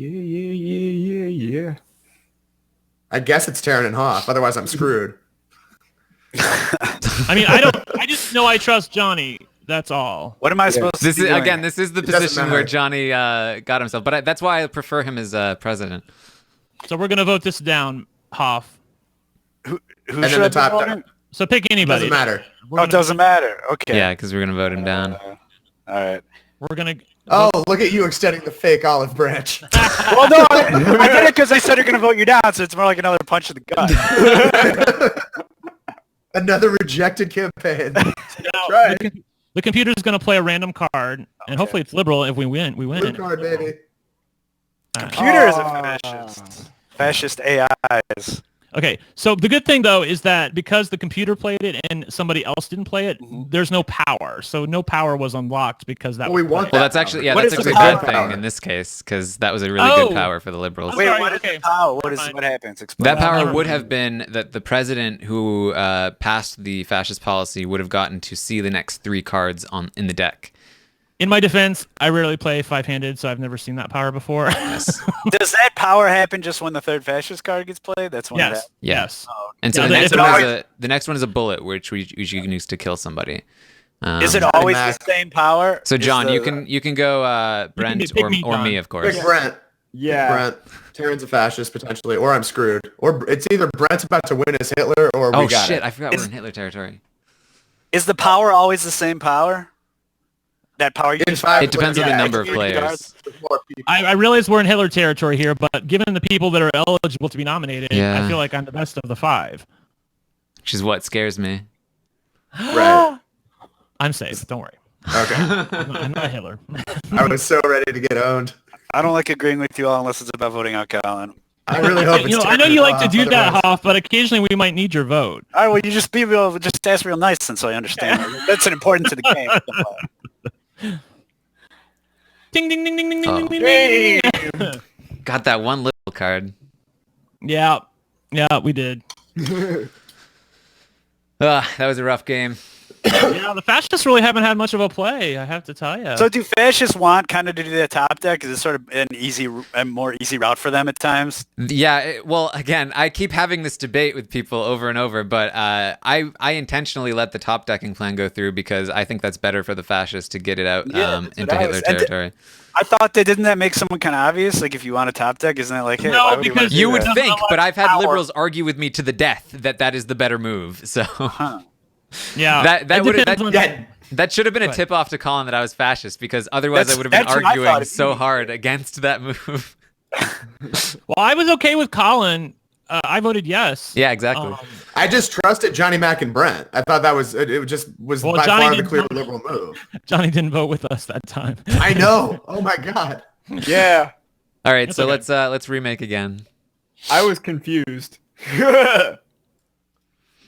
Yeah. I guess it's Taran and Hoff. Otherwise, I'm screwed. I mean, I just know I trust Johnny. That's all. What am I supposed to This be is doing? again. This is the doesn't position matter. where Johnny got himself. But that's why I prefer him as president. So we're gonna vote this down, Hoff. Who And should then I the be top voting? So pick anybody. doesn't matter. Oh, it doesn't matter. Okay. Yeah, because we're gonna vote him down. All right. We're gonna. Oh, look at you extending the fake olive branch. Well, no, I did it because I said you're going to vote you down, so it's more like another punch in the gut. Another rejected campaign. Now, Try. the computer's gonna play a random card, and hopefully it's liberal. If we win, we win. Blue card, baby. Computer is a fascist. Fascist AIs. Okay, so the good thing though is that because the computer played it and somebody else didn't play it, there's no power. So no power was unlocked because that. Well, we was want Well, that that's actually power. What that's is actually a the good power? thing in this case because that was a really good Oh. power for the liberals. Wait, sorry, what is okay. the power? Never What mind. happens? Explain. That power never would mind. have been that the president who passed the fascist policy would have gotten to see the next 3 cards in the deck. In my defense, I rarely play 5-handed, so I've never seen that power before. Yes. Does that power happen just when the third fascist card gets played? That's when it Yes. happens. Yes. And so Yeah, the next if one it is the next one is a bullet, which we can use to kill somebody. Is it always the Mac. same power? So Is John, the- you can go Brent pick me, or John. me, of course. Pick Brent. Yeah. Brent. Taran's a fascist, potentially. Or I'm screwed. Or it's either Brent's about to win as Hitler, or Oh we got shit! it. I forgot we're in Hitler territory. Is the power always the same power? That power you In just five It depends on the Yeah, number of it's players. More people. I realize we're in Hitler territory here, but given the people that are eligible to be nominated, Yeah. I feel like I'm the best of the 5. Which is what scares me. Right. I'm safe. Don't worry. Okay. I'm not Hitler. I was so ready to get owned. I don't like agreeing with you all unless it's about voting out Colin. I really hope it's I know you like to do that, otherwise- Hoff, but occasionally we might need your vote. All right, well, you just just ask real nice, and so I understand. That's an important to the game. Ding, ding, ding, ding, ding, Oh. ding, ding, ding, ding. Got that one little card. Yeah, we did. That was a rough game. Yeah, the fascists really haven't had much of a play, I have to tell you. So do fascists want kind of to do that top deck? Is it sort of a more easy route for them at times? Yeah, well, again, I keep having this debate with people over and over, but I intentionally let the top decking plan go through because I think that's better for the fascists to get it out Yeah, that's into what I Hitler was- and territory. I thought didn't that make someone kind of obvious? Like if you want a top deck, isn't that like, hey, No, why would you, because wanna do You would that? think, but I've had power. liberals argue with me to the death that is the better move. So yeah, that it would depends on- Yeah. that should have been a Go ahead. tip off to Colin that I was fascist because otherwise I would have been that's what I thought arguing it so meant. hard against that move. Well, I was okay with Colin. I voted yes. Yeah, exactly. I just trusted Johnny Mac and Brent. I thought that was it. Just was Well, by Johnny far the didn't clear vote. liberal move. Johnny didn't vote with us that time. I know. Oh my god. Yeah. All right, That's so okay. let's remake again. I was confused.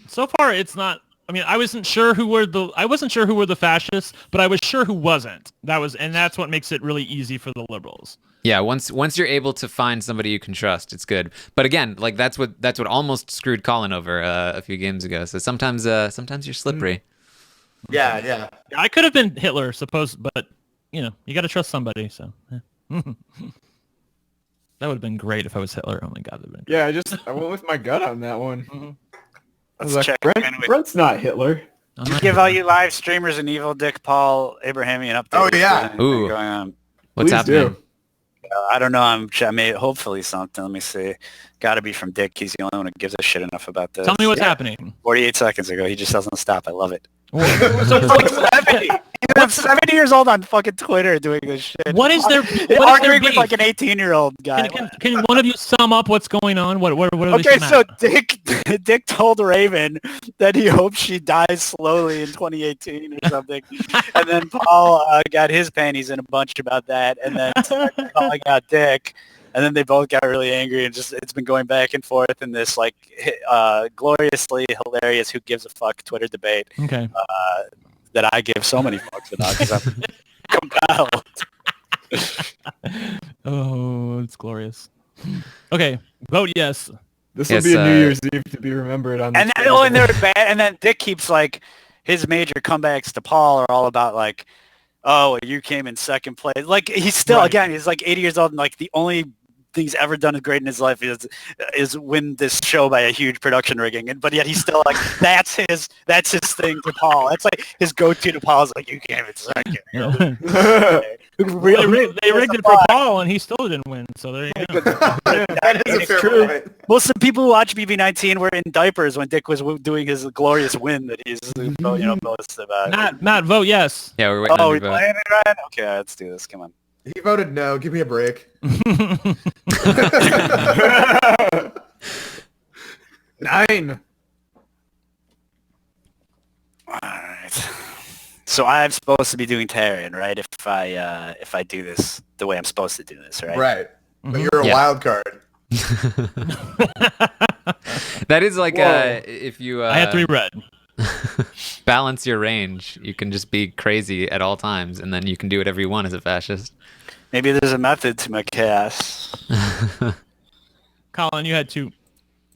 So far, it's not. I mean, I wasn't sure who were the fascists, but I was sure who wasn't. That's what makes it really easy for the liberals. Yeah, once you're able to find somebody you can trust, it's good. But again, like that's what almost screwed Colin over a few games ago. So sometimes you're slippery. Yeah, yeah. I could have been Hitler, but you got to trust somebody. So yeah. That would have been great if I was Hitler. Oh my God, that would have been. Yeah, I went with my gut on that one. I was Let's like, check in with- Brent's not Hitler. Give all you live streamers an evil Dick Paul Abrahamian update. Oh, if there's yeah. anything Ooh. going on. What's Please happening? do. I don't know. I mean, hopefully something. Let me see. Got to be from Dick. He's the only one who gives a shit enough about this. Tell me what's happening. 48 seconds ago, he just doesn't stop. I love it. So, Like 70. I'm 70 years old on fucking Twitter doing this shit. what is there? Arguing with like an 18-year-old guy. Can one of you sum up what's going on? What are they Okay, shooting so at? Dick told Raven that he hopes she dies slowly in 2018 or something, and then Paul got his panties in a bunch about that, and then Paul got Dick, and then they both got really angry, and just it's been going back and forth in this like gloriously hilarious "who gives a fuck" Twitter debate Okay. that I give so many fucks about because I'm compelled. Oh, it's glorious. Okay, vote yes. This will Yes, be a New Year's Eve to be remembered on. And this then, and they're bad. And then Dick keeps like his major comebacks to Paul are all about like, oh, you came in second place. Like he's still Right. again, he's like 80 years old, and like the only he's ever done great in his life is win this show by a huge production rigging, but yet he's still like that's his thing to Paul. That's like his go-to to Paul's like you can't even suck it. They rigged it for Paul, and he still didn't win. So there you go. That is a fair point. Most of the people who watch BB19 were in diapers when Dick was doing his glorious win that he's boast about. Matt, vote yes. Yeah, we're waiting on Oh, your we vote. playing it right? Okay, let's do this. Come on. He voted no. Give me a break. 9. All right. So I'm supposed to be doing Tyrion, right? If I do this the way I'm supposed to do this, right? Right. But you're a Yeah. wild card. That is like if you I had 3 red. balance your range, you can just be crazy at all times, and then you can do whatever you want as a fascist. Maybe there's a method to my chaos. Colin, you had 2.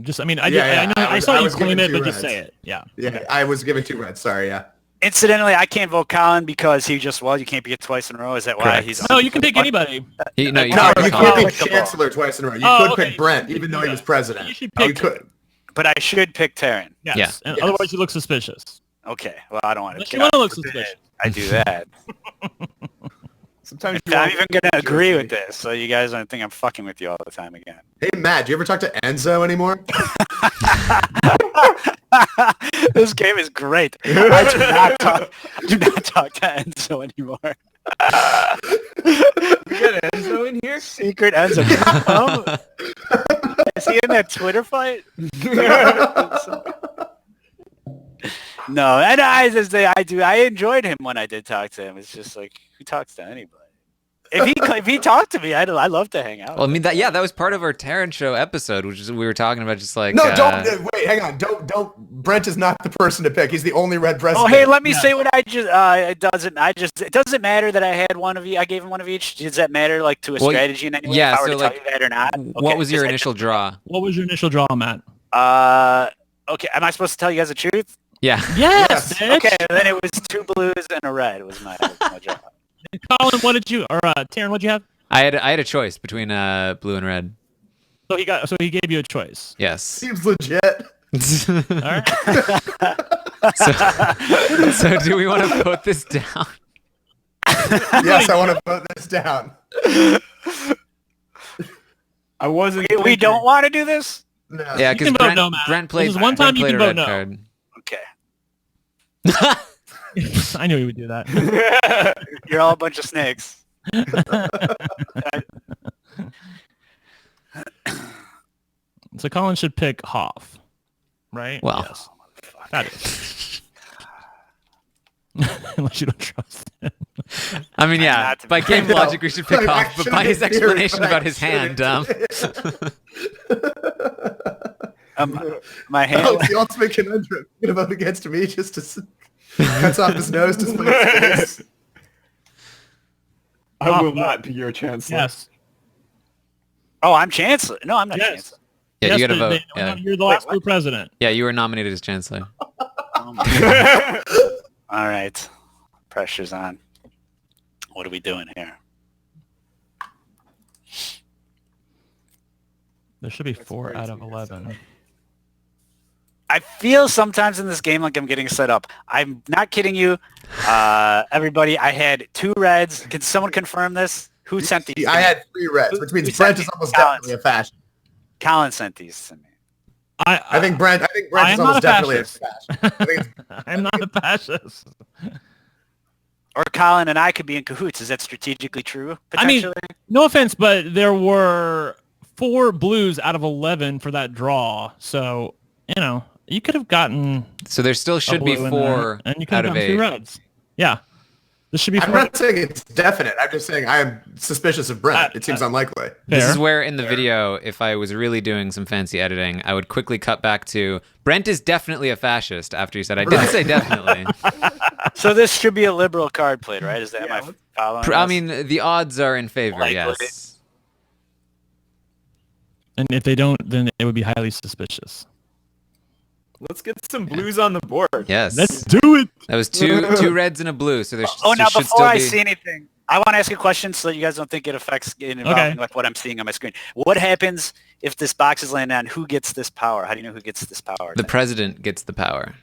Just, I mean, I I saw you was claim given it, 2 but just reds. say it. Yeah. Yeah, I was given 2 reds. Sorry, yeah. Incidentally, I can't vote Colin because you can't be it twice in a row. Is that why Correct. he's? No, you can pick anybody. You No, can't you pick can't Colin. pick Chancellor twice in a row. You Oh, could okay. pick Brent, even though he was president. You should You pick. could. But I should pick Tyrion. Yes. Yeah. And Yes. otherwise, you look suspicious. Okay. Well, I don't want Unless to. you want to look suspicious. I do that. Sometimes I'm even gonna agree with this, so you guys don't think I'm fucking with you all the time again. Hey, Matt, do you ever talk to Enzo anymore? This game is great. I do not talk to Enzo anymore. We got Enzo in here. Secret Enzo. Is he in that Twitter fight? No, and I enjoyed him when I did talk to him. It's just like, who talks to anybody? If he talked to me, I'd love to hang out. Well, I mean that was part of our Terran show episode, which is we were talking about just like No, don't. Wait, hang on. Don't. Brent is not the person to pick. He's the only red Oh, president. hey, let me say what I just. It doesn't matter that I had one of you. I gave him one of each. Does that matter, like, to a Well, strategy in any way? yeah, if I were so, to like, tell you that or not. what Okay, was your just- initial draw? What was your initial draw, Matt? Okay, am I supposed to tell you guys the truth? Yeah. Yes, bitch. Okay, then it was 2 blues and a red. Was my draw. Colin, what did you, or Taryn, what'd you have? I had a choice between blue and red. So he gave you a choice. Yes. Seems legit. All right. So do we want to vote this down? Yes, I want to vote this down. I wasn't. We don't want to do this. No. Yeah, You because can vote no, Matt. Brent played. This is one time Brent you played can a vote red no. card. Okay. I knew he would do that. You're all a bunch of snakes. So Colin should pick Hoff, right? Well. Yes. That is. Unless you don't trust him. I mean, yeah. Not to By be- game No. logic, we should pick Like, I off. But by his shouldn't do it, explanation but I about his hand, My hand. Oh, it's the ultimate conundrum. You're gonna vote against me just to cuts off his nose to split his face. I will not be your chancellor. Yes. Oh, I'm chancellor. No, I'm not Yes. chancellor. yeah, Yes, you got to but vote. Yeah. You're the last blue president. Yeah, you were nominated as chancellor. Oh my All right. Pressure's on. What are we doing here? There should be 4 out of 11. I feel sometimes in this game like I'm getting set up. I'm not kidding you. Everybody, I had 2 reds. Can someone confirm this? Who sent these? I had 3 reds, which means Who Brent sent is almost these? definitely a fascist. Colin sent these to me. I think Brent I is am not almost a definitely a fascist. fascist. I think it's I'm not a fascist. Or Colin and I could be in cahoots. Is that strategically true? I mean, Potentially? no offense, but there were 4 blues out of 11 for that draw. So, you could have gotten So there still a should be blue in there, 4 and you could out have of gotten 2 8. reds. Yeah. This should be I'm 4. not saying it's definite. I'm just saying I am suspicious of Brent. It seems unlikely. This Fair. is where in the video, if I was really doing some fancy editing, I would quickly cut back to Brent is definitely a fascist after you said I didn't say definitely. So this should be a liberal card played, right? Is that am I following? I this? mean, the odds are in favor, Likely. yes. And if they don't, then it would be highly suspicious. Let's get some blues on the board. Yes. Let's do it. That was two reds and a blue, so there Oh, now should before still I be... see anything, I want to ask a question so that you guys don't think it affects involving like what I'm seeing on my screen. What happens if this box is landed on? Who gets this power? How do you know who gets this power? The president gets the power.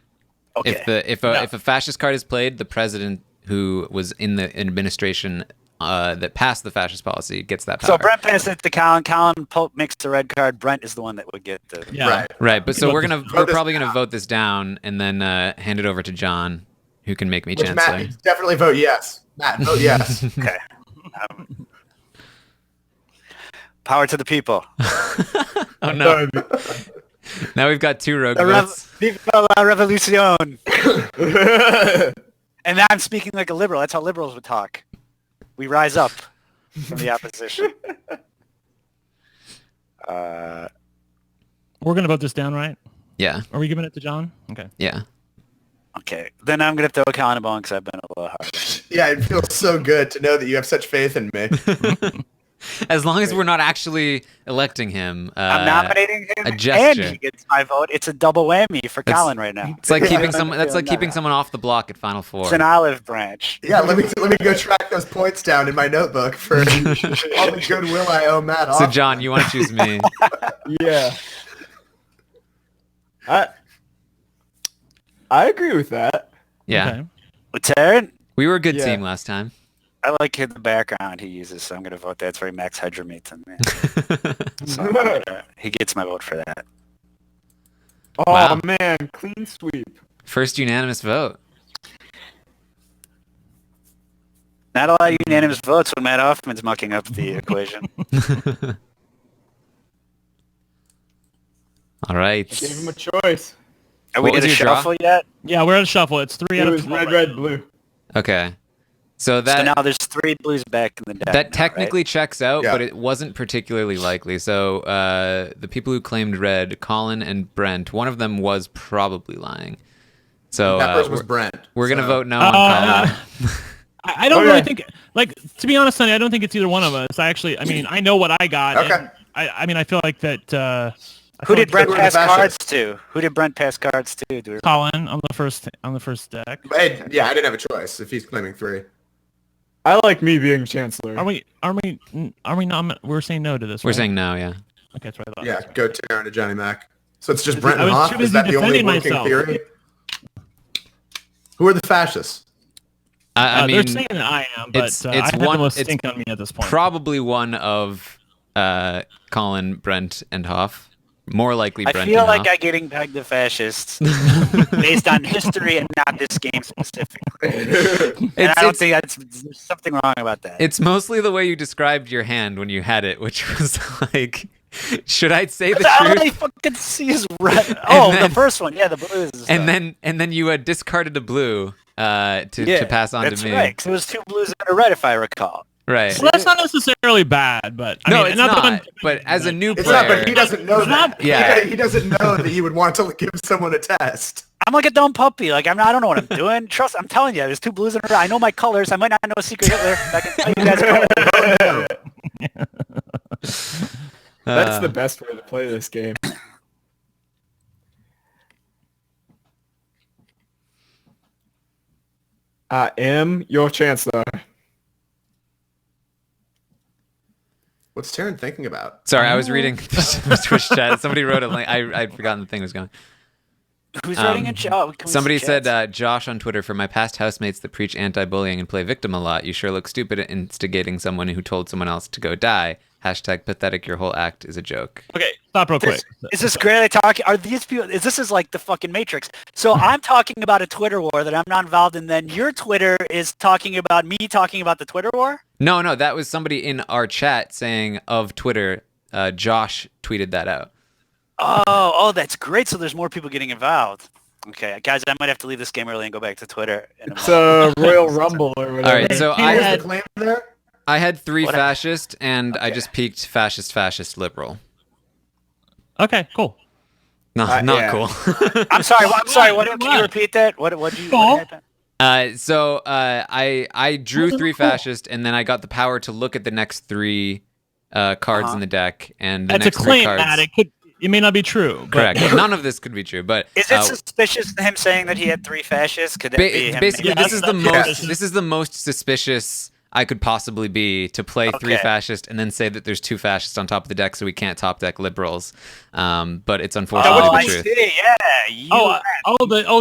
Okay. If a fascist card is played, the president who was in the administration that passed the fascist policy gets that power. So Brent passed it to Colin. Colin Pope makes the red card. Brent is the one that would get the right. But so we're probably gonna vote this down and then hand it over to John, who can make me chancellor. Matt, definitely vote yes. Matt, vote yes. Okay. Power to the people. Oh no! Now we've got 2 rogue votes. Viva la revolution. And now I'm speaking like a liberal. That's how liberals would talk. We rise up from the opposition. We're gonna vote this down, right? Yeah. Are we giving it to John? Okay. Yeah. Okay. Then I'm gonna throw Colin a bone because I've been a little hard. Yeah, it feels so good to know that you have such faith in me. As long as we're not actually electing him. I'm nominating him, a gesture. and he gets my vote. It's a double whammy for Colin right now. It's like keeping someone. That's like keeping someone off the block at Final Four. It's an olive branch. Yeah, let me go track those points down in my notebook for all the goodwill I owe Matt. So John, you want to choose me? Yeah. I agree with that. Yeah. Okay. What's Aaron? We were a good Yeah. team last time. I like the background he uses, so I'm gonna vote that. It's very Max Headroom-y. So he gets my vote for that. Oh Wow. man, clean sweep. First unanimous vote. Not a lot of unanimous votes when Matt Hoffman's mucking up the equation. All right. Gave him a choice. Are we What was gonna your draw? shuffle yet? Yeah, we're at a shuffle. It's 3 It out of was 12. red, blue. Okay. So So now that there's 3 blues back in the deck. that now, technically right? checks out, Yeah. but it wasn't particularly likely. So the people who claimed red, Colin and Brent, one of them was probably lying. So That person was Brent. we're gonna so- vote no on Colin. I don't Okay. really think, like, to be honest, Sonny, I don't think it's either one of us. I mean, I know what I got. Okay. And I feel like that. Who did Brent Who were the pass cards fascists? to? Who did Brent pass cards to? Do we- Colin on the first deck. Hey, yeah, I didn't have a choice if he's claiming 3. I like me being chancellor. Are we not? We're saying no to this. We're right? saying no, yeah. Okay, that's what I thought. Yeah, go Taryn to Johnny Mac. So it's just I Brent and was Hoff? too Is busy that the only defending working myself. theory? Who are the fascists? I they're mean, saying that I am, but it's I have one. the most It's stink on me at this point. probably one of Colin, Brent, and Hoff. More likely I Brent feel and like Hoff. I'm getting pegged the fascists based on history and not this game specifically. And I don't think there's something wrong about that. It's mostly the way you described your hand when you had it, which was like, should I say the All I truth? fucking see is red. Oh, then- the first one. Yeah, the blues. And then you had discarded a blue to pass on that's to me. right. 'Cause it was 2 blues and a red, if I recall. Right. So that's not necessarily bad, but I No, mean, it's that not. I'm- But as a new It's player, not, but he doesn't know that. Yeah. He doesn't know that you would want to give someone a test. I'm like a dumb puppy. Like I don't know what I'm doing. Trust. I'm telling you, there's 2 blues and a red. I know my colors. I might not know a secret Hitler. I can tell you guys. That's the best way to play this game. I am your chancellor. What's Taryn thinking about? sorry, I was reading Twitch chat. Somebody wrote a link. I'd forgotten the thing was going. Who's writing a job? Somebody said, Josh on Twitter, for my past housemates that preach anti-bullying and play victim a lot, you sure look stupid at instigating someone who told someone else to go die. Hashtag pathetic, your whole act is a joke. Okay, stop real quick. Is this great? Are these people? This is like the fucking Matrix? So I'm talking about a Twitter war that I'm not involved in. Then your Twitter is talking about me talking about the Twitter war. No, that was somebody in our chat saying of Twitter. Josh tweeted that out. Oh, that's great. So there's more people getting involved. Okay, guys, I might have to leave this game early and go back to Twitter. It's a Royal Rumble or whatever. All right, so I Who's the had claim there? 3 What? fascist, and I just peaked fascist, liberal. Okay, cool. No, not yeah. cool. I'm sorry. What? Come Can on. you repeat that? What you? Go. What happened? So I drew 3 fascist, and then I got the power to look at the next 3 cards in the deck, and the That's a next 3 claim, cards. Matt. It may not be true. But Correct. None of this could be true, but Is it suspicious him saying that he had 3 fascists? Could that be him? basically Yeah, this is the that's- most this is the most suspicious I could possibly be to play 3 Okay. fascist and then say that there's 2 fascists on top of the deck, so we can't top deck liberals. But it's Oh, unfortunately I the truth. see. Yeah.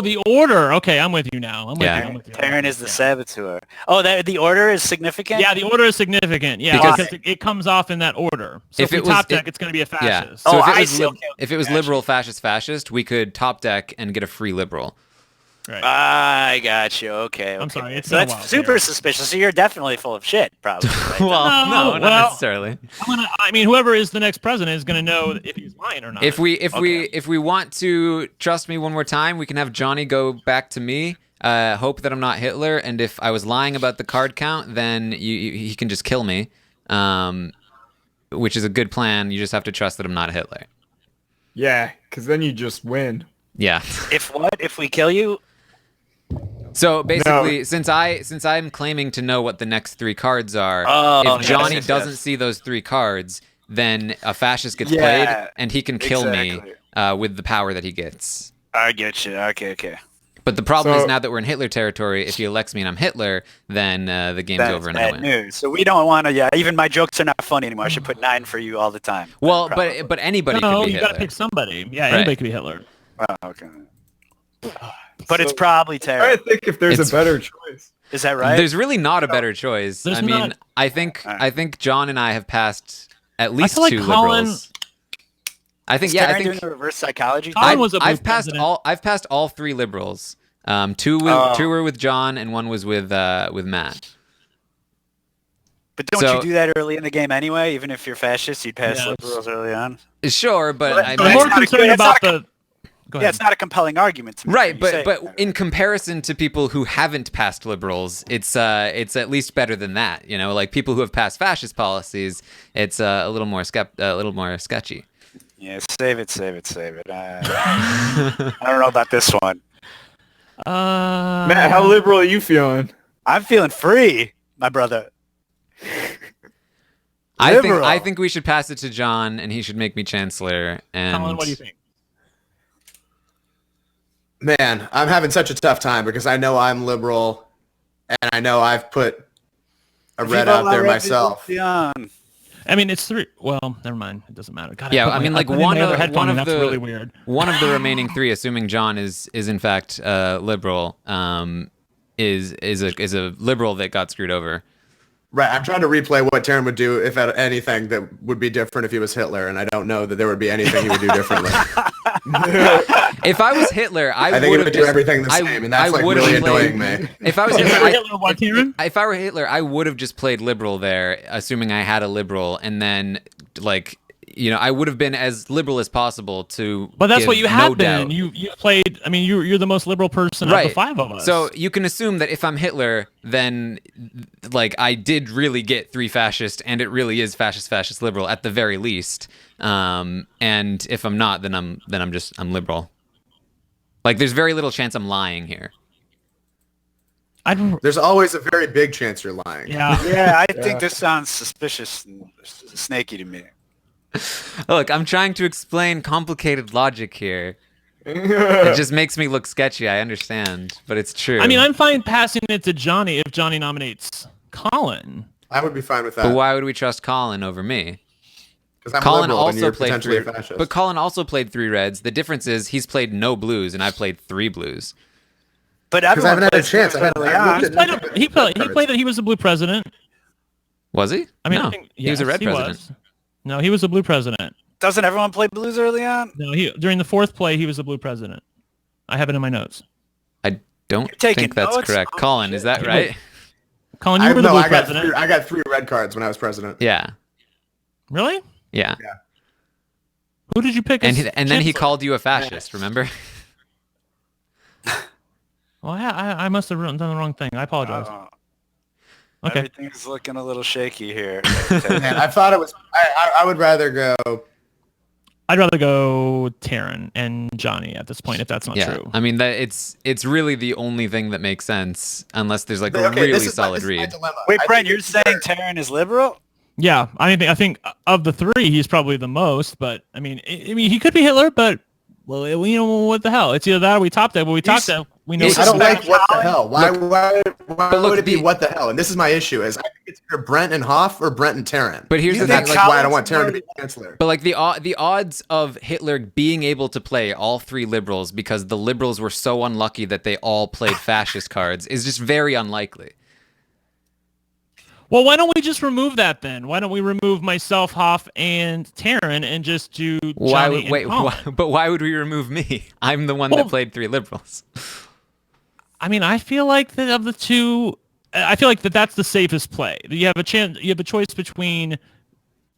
The order. Okay, I'm with you now. I'm with Yeah. you. I'm with you. Terran is the saboteur. Oh, the order is significant? Yeah, the order is significant. Yeah, Because- because it comes off in that order. So If if we it was- top deck, it- it's going to be a Yeah. fascist. So Oh, if it I was see. Okay, if it was gotcha. liberal fascist, we could top deck and get a free liberal. Right. I got you. Okay. I'm okay. sorry, it's So been a that's while, super Terran. suspicious. So you're definitely full of shit, probably. Right? Well, No, not well- necessarily. I mean, whoever is the next president is going to know if he's lying or not. If we want to trust me one more time, we can have Johnny go back to me. Hope that I'm not Hitler, and if I was lying about the card count, then he can just kill me, which is a good plan. You just have to trust that I'm not Hitler. Yeah, because then you just win. Yeah. If what? If we kill you? So basically, since I'm claiming to know what the next 3 cards are, if Johnny doesn't see those 3 cards, then a fascist gets played, and he can kill me with the power that he gets. I get you. Okay. But the problem is So- now that we're in Hitler territory, if he elects me and I'm Hitler, then the game's That's over and I bad win. news. So we don't want to. Yeah, even my jokes are not funny anymore. I should put 9 for you all the time. Well, Probably. but anybody no, could be you got to Hitler. pick somebody. Yeah, Right. anybody could be Hitler. Oh, okay. But it's probably I'm trying Terran. to think if there's It's- a better choice. Is that right? There's really not a better choice. There's I mean, not. I think John and I have passed at least feel like 2 Colin- liberals. I think Is yeah, I Terran think doing the reverse psychology? Colin I've, was a blue I've passed president. I've passed all 3 liberals. 2 were with John and 1 was with Matt. But don't So- you do that early in the game anyway? Even if you're fascist, you'd pass Yes. liberals early on. Sure, but Well, I I'm that's more mean, not a concerned good- about that's the. Go Yeah, ahead. it's not a compelling argument to me. right, You say- but in comparison to people who haven't passed liberals, it's at least better than that. You know, like people who have passed fascist policies, it's a little more sketchy. Yeah, save it. I don't know about this one. Matt, how liberal are you feeling? I'm feeling free, my brother. I think we should pass it to John, and he should make me chancellor. And Colin, what do you think? Man, I'm having such a tough time because I know I'm liberal, and I know I've put a red Viva out la there myself. revolución. I mean, it's 3. Well, never mind. It doesn't matter. God, Yeah, put I mean, like put in one my other of headphone, one and of that's the really weird. one of the remaining 3, assuming John is in fact liberal, is a liberal that got screwed over. Right, I'm trying to replay what Terran would do if at anything that would be different if he was Hitler, and I don't know that there would be anything he would do differently. If I was Hitler, I think he would do everything the same, and that's like would've really played- annoying me. If I was Hitler, Hitler, Hitler, what, Kieran? if I were Hitler, I would have just played liberal there, assuming I had a liberal, and then like I would have been as liberal as possible to. But that's give what you no have been. doubt. You played. I mean, you're the most liberal person of the 5 of us. So you can assume that if I'm Hitler, then like I did really get 3 fascist, and it really is fascist liberal at the very least. And if I'm not, then I'm liberal. Like there's very little chance I'm lying here. I don't. There's always a very big chance you're lying. Yeah. Yeah, I think this sounds suspicious and snaky to me. Look, I'm trying to explain complicated logic here. It just makes me look sketchy. I understand, but it's true. I mean, I'm fine passing it to Johnny if Johnny nominates Colin. I would be fine with But that. why would we trust Colin over me? Because I'm Colin liberal and also you're played potentially 3, a fascist. but Colin also played 3 reds. The difference is he's played no blues, and I played 3 blues. But Because I haven't had a plays chance. early on. He played that he was a blue president. Was he? I mean, no. I think, he was a yes, red he president. was. No, he was a blue president. Doesn't everyone play blues early on? No, during the 4th play, he was a blue president. I have it in my notes. I don't You're taking think that's notes? correct. Oh, Colin, is that right? Colin, you were the No, blue I got president. I got 3 red cards when I was president. Yeah. Really? Yeah. Who did you pick? And as and then he chancellor? called you a fascist. Remember? Well, I must have done the wrong thing. I apologize. Okay. Everything's looking a little shaky here. Man, I thought it was. I would rather go. I'd rather go Taryn and Johnny at this point, if that's not Yeah. true. I mean that it's really the only thing that makes sense, unless there's like a Okay, really this is solid this is my read. dilemma. Wait, I Brent, think you're saying Terran is liberal? Yeah, I think of the 3, he's probably the most. But I mean, he could be Hitler. But well, what the hell? It's either that or we top that. But we top that. We know. I don't like what the hell. Why look, would it be what the hell? And this is my issue: is I think it's either Brent and Hoff or Brent and Taryn. But here's the That's thing, like why I don't want Taryn to be chancellor. But like the odds of Hitler being able to play all three liberals because the liberals were so unlucky that they all played fascist cards is just very unlikely. Well, why don't we just remove that then? Why don't we remove myself, Hoff, and Taryn, and just do Johnny and Colin? But why would we remove me? I'm the one that played three liberals. I mean, I feel like that of the two, I feel like that's the safest play. You have a chance. You have a choice between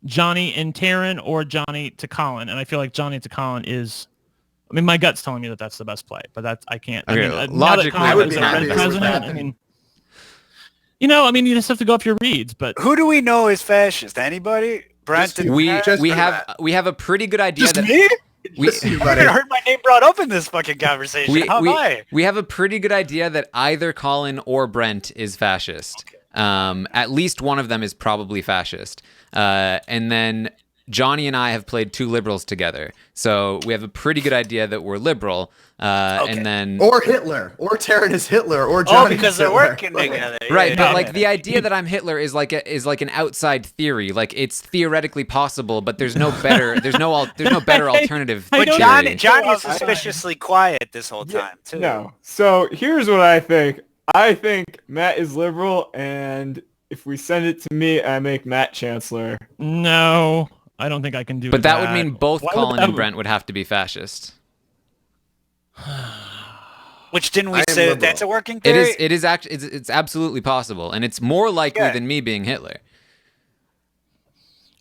Johnny and Taryn or Johnny to Colin, and I feel like Johnny to Colin is. I mean, my gut's telling me that that's the best play, but I can't. Okay, I mean, logically, now that I would Colin is be a happy red with that. president. I mean, you just have to go off your reads. But Who do we know is fascist? Anybody? Brent and We Matt? have a pretty good idea Just that me? we I haven't heard my name brought up in this fucking conversation. How am I? we have a pretty good idea that either Colin or Brent is fascist. At least one of them is probably fascist. And then Johnny and I have played two liberals together, so we have a pretty good idea that we're liberal. And then Or Hitler, or Taryn is Hitler, or Johnny because is they're Hitler. working together. right, Yeah, but yeah, like yeah. the idea that I'm Hitler is like an outside theory. Like it's theoretically possible, but there's no better alternative. I But don't theory. Johnny is suspiciously quiet this whole time too. No. So here's what I think. I think Matt is liberal, and if we send it to me, I make Matt chancellor. no, I don't think I can do But that would mean both Why would Colin that- and Brent would have to be fascist. Which didn't we I am say that liberal. that's a working theory? It's absolutely possible, and it's more likely Yeah. than me being Hitler.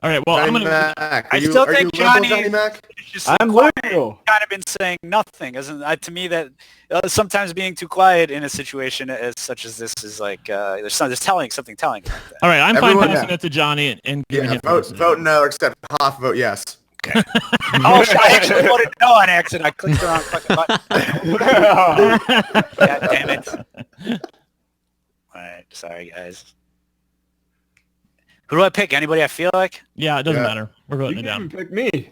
All right, well, I'm Johnny gonna. Mac. I Are you, still are you think liberal, Johnny- Johnny Mac? It's just I'm quiet. liberal. Kind of been saying nothing, isn't to me that sometimes being too quiet in a situation as such as this is like there's telling about that. All right, I'm Everyone- fine passing it to Johnny and giving Yeah, him. vote no, except Hoff, vote yes. Oh, I actually voted no on accident. I clicked the wrong fucking button. God damn it. All right, sorry guys. Who do I pick? Anybody I feel like? Yeah, it doesn't Yeah. matter. We're You voting it can down pick me.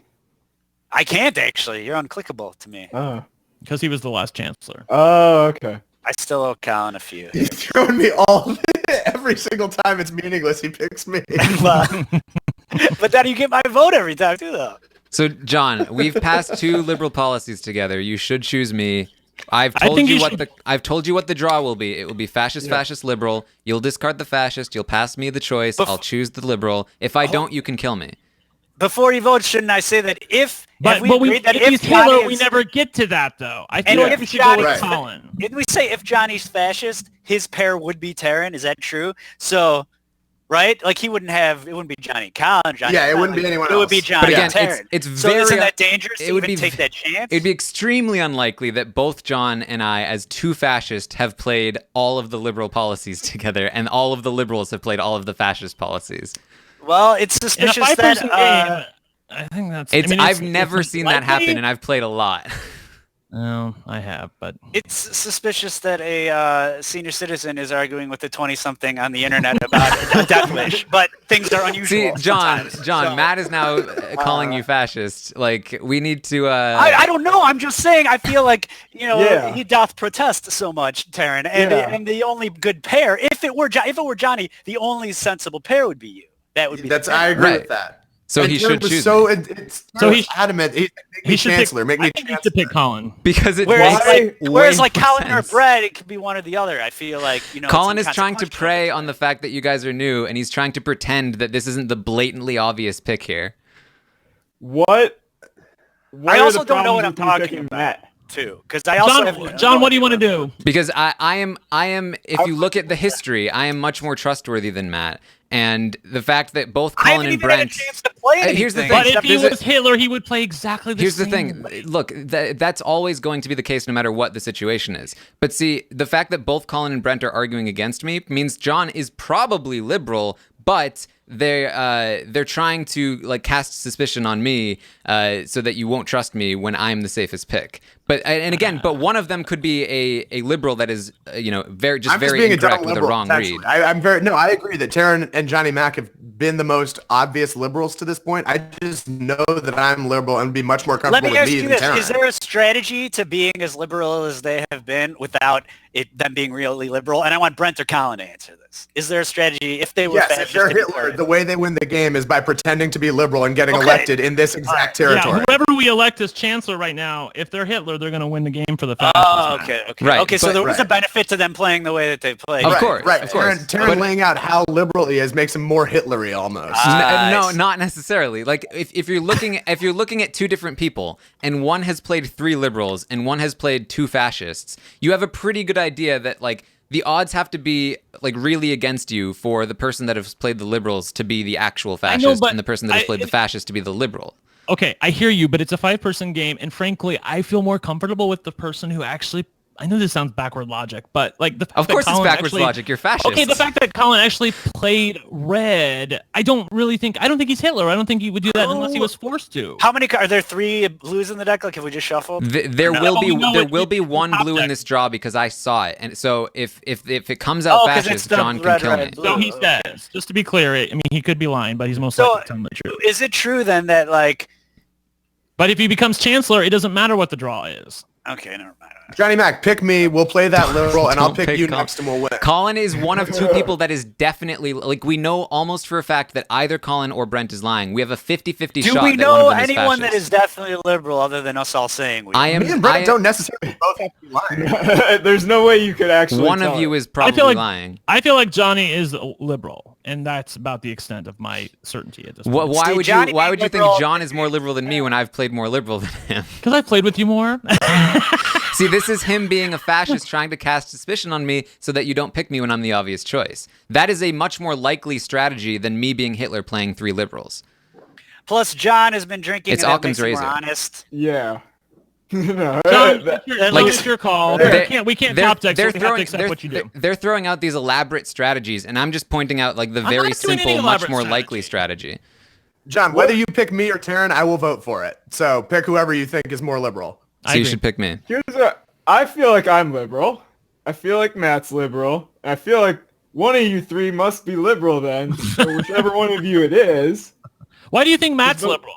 I can't actually. You're unclickable to me. Oh. because he was the last chancellor. Oh, okay. I still owe Colin a few. He's throwing me all every single time it's meaningless. He picks me. But then you get my vote every time too, though. So, John, we've passed two liberal policies together. You should choose me. I've I told think you you what should- the draw will be. It will be fascist, liberal. You'll discard the fascist. You'll pass me the choice. I'll choose the liberal. If I don't, you can kill me. Before you vote, shouldn't I say that if But we we agreed that if he's Johnny Hitler, we is- never get to that though. I And feel like if we should go with Johnny's- Colin. Didn't we say if Johnny's fascist, his pair would be Taryn? Is that true? So, right? Like it wouldn't be Johnny Colin. Johnny Yeah, it Colin. wouldn't be anyone It would be else. Johnny But again, Taryn. it's so very- isn't that dangerous it to would even be- take that chance? It'd be extremely unlikely that both John and I, as two fascists, have played all of the liberal policies together, and all of the liberals have played all of the fascist policies. Well, it's In a suspicious five-person that game, I think that's. It's, I mean, I've never seen that happen, likely- and I've played a lot. No, I have, but it's suspicious that a senior citizen is arguing with a 20-something on the internet about a death wish, but things are unusual. See, John, sometimes. John, So- Matt is now calling you fascist. Like, we need to. I don't know. I'm just saying. I feel like Yeah. he doth protest so much, Taryn, and Yeah. and the only good pair, if it were Johnny, the only sensible pair would be you. That would be. That's the I pair. agree Right. with that. So And he Taryn should was choose so me. it's So so he- adamant. Make he me should pick- chancellor. Make me I think he chancellor. needs to pick Colin. Because it Whereas, makes like, way more Colin or sense. Brett, it could be one or the other. I feel like it's Colin is trying to inconsequential. prey on the fact that you guys are new, and he's trying to pretend that this isn't the blatantly obvious pick here. What? I are also the don't know what problems I'm with you talking picking about. Matt? too, because I also have John, what do you want to do? Because I am. If you look at the history, I am much more trustworthy than Matt. And the fact that both I Colin haven't and even had a Brent. chance to play anything. Here's the thing. But if Except he there's was Hitler, he would play exactly the Here's the same. thing. Look, that's always going to be the case no matter what the situation is. But see, the fact that both Colin and Brent are arguing against me means John is probably liberal, but they're trying to like cast suspicion on me so that you won't trust me when I'm the safest pick. But but one of them could be a liberal that is very being incorrect a with a liberal, wrong read. I agree that Taryn and Johnny Mac have been the most obvious liberals to this point. I just know that I'm liberal and be much more Let comfortable me with ask me you than this. Taryn. Is there a strategy to being as liberal as they have been without them being really liberal? And I want Brent or Colin to answer this. Is there a strategy if they were Yes, if fascist they're to be Hitler, part of the it? way they win the game is by pretending to be liberal and getting elected in this exact territory. Yeah, whoever we elect as chancellor right now, if they're Hitler, they're going to win the game for the fascists. Oh, okay. Right, Okay, so but- there was a benefit to them playing the way that they played. Of Right, course, right. of course. Taryn laying out how liberal he is makes him more Hitlery almost. No, not necessarily. Like if you're looking at two different people and one has played 3 liberals and one has played 2 fascists, you have a pretty good idea that like the odds have to be like really against you for the person that has played the liberals to be the actual fascist and the person that has played the fascist to be the liberal. Okay, I hear you, but it's a 5-person game, and frankly, I feel more comfortable with the person who actually. I know this sounds backward logic, but like the fact Of course, that it's Colin backwards logic. You're fascist. Okay, the fact that Colin actually played red, I don't think he's Hitler. I don't think he would do that unless he was forced to. How many are there? 3 blues in the deck? Like if we just shuffled? There will be one blue in this draw because I saw it, and so if it comes out 'cause it's fascist, the John can red, kill red, me. blue. So he says, just to be clear, I mean, he could be lying, but he's most So likely telling the truth. is it true then that like? But if he becomes chancellor, it doesn't matter what the draw is. Okay, never mind. Johnny Mac, pick me. We'll play that liberal, and I'll Don't pick pick you Colin. next, and we'll win. Colin is one of 2 people that is definitely, like, we know almost for a fact that either Colin or Brent is lying. We have a 50-50 Do shot we that one know of them is anyone that fascist. is definitely liberal other than us all saying we? I am. Me and Brett don't necessarily both have to be lying. There's no way you could actually One tell of you it. is probably feel like- lying. I feel like Johnny is liberal, and that's about the extent of my certainty at this point. Why Steve, would Johnny you? Why being would you think liberal- John is more liberal than me when I've played more liberal than him? Because I played with you more. See, this is him being a fascist trying to cast suspicion on me so that you don't pick me when I'm the obvious choice. That is a much more likely strategy than me being Hitler playing 3 liberals. Plus, John has been drinking. It's and that Occam's makes him more razor. honest. Yeah. No, John, that- it's your call. We can't top deck, so we have to accept what you do. They're throwing out these elaborate strategies, and I'm just pointing out like the I'm very not doing any simple, much elaborate more likely strategy. John, whether you pick me or Taryn, I will vote for it. So pick whoever you think is more liberal. So you should pick me. Here's what I feel like. I'm liberal. I feel like Matt's liberal. I feel like one of you 3 must be liberal then. So whichever one of you it is. Why do you think Matt's But- liberal?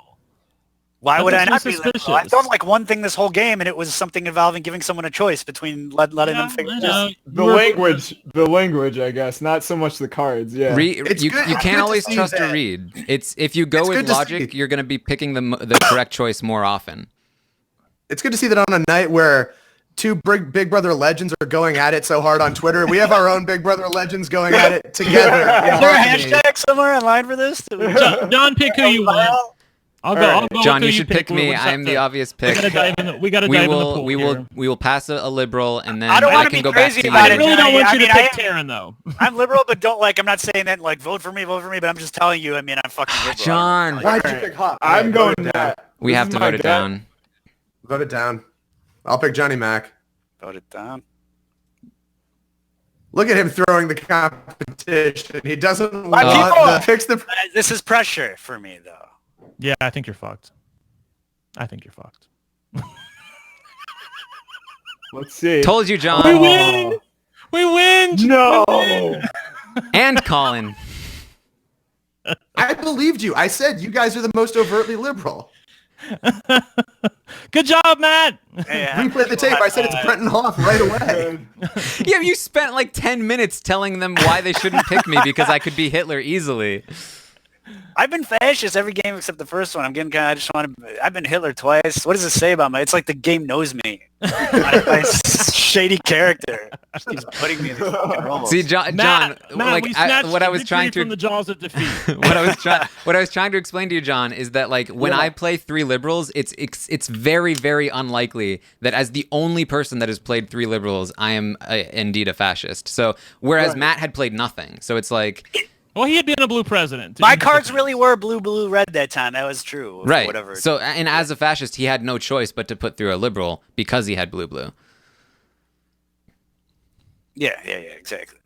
Why would I That not makes be me liberal? I've suspicious. done like one thing this whole game, and it was something involving giving someone a choice between letting them figure it out. The language, I guess, not so much the cards. Yeah. It's You good- it's can't good to always see trust a that. read. It's if you go It's with good to logic, see. you're going to be picking the correct choice more often. It's good to see that on a night where 2 Big Brother legends are going at it so hard on Twitter. We have our own Big Brother legends going at it together. Is there a hashtag somewhere online for this? John, pick who you want. I'll go John, with you who should pick me. We'll just I have am to- the obvious We pick. gotta dive in the pool here. We will pass a liberal, and then I don't I wanna can be go back crazy to about I you. it. really don't want I you mean, to pick I Taryn, though. I'm liberal, but don't like. I'm not saying that like vote for me, but I'm just telling you. I mean, I'm fucking liberal. John. Why'd you pick Hop? I'm going down. Matt. We This have is to my vote it gut. down. Vote it down. I'll pick Johnny Mac. Vote it down. Look at him throwing the competition. He doesn't people- want to fix the. This is pressure for me, though. Yeah, I think you're fucked. I think you're fucked. Let's see. Told you, John. We win! We win! No. And Colin. I believed you. I said you guys are the most overtly liberal. Good job, Matt. Yeah. Replay the tape. I said it's Brenton Hoff right away. Yeah, you spent like 10 minutes telling them why they shouldn't pick me because I could be Hitler easily. I've been fascist every game except the first one. I'm getting kind of. I just want to. I've been Hitler twice. What does it say about me? It's like the game knows me. My shady character just keeps putting me in these fucking roles. See, John, Matt, like we snatched what I was victory trying from the to jaws of defeat. what I was trying to explain to you, John, is that like when I play 3 liberals, it's very, very unlikely that as the only person that has played 3 liberals, I am indeed a fascist. So whereas Matt had played nothing, so it's like. Well, he had been a blue president. My cards really were blue, blue, red that time. That was true. Right. Whatever. So, and as a fascist, he had no choice but to put through a liberal because he had blue. Yeah, exactly.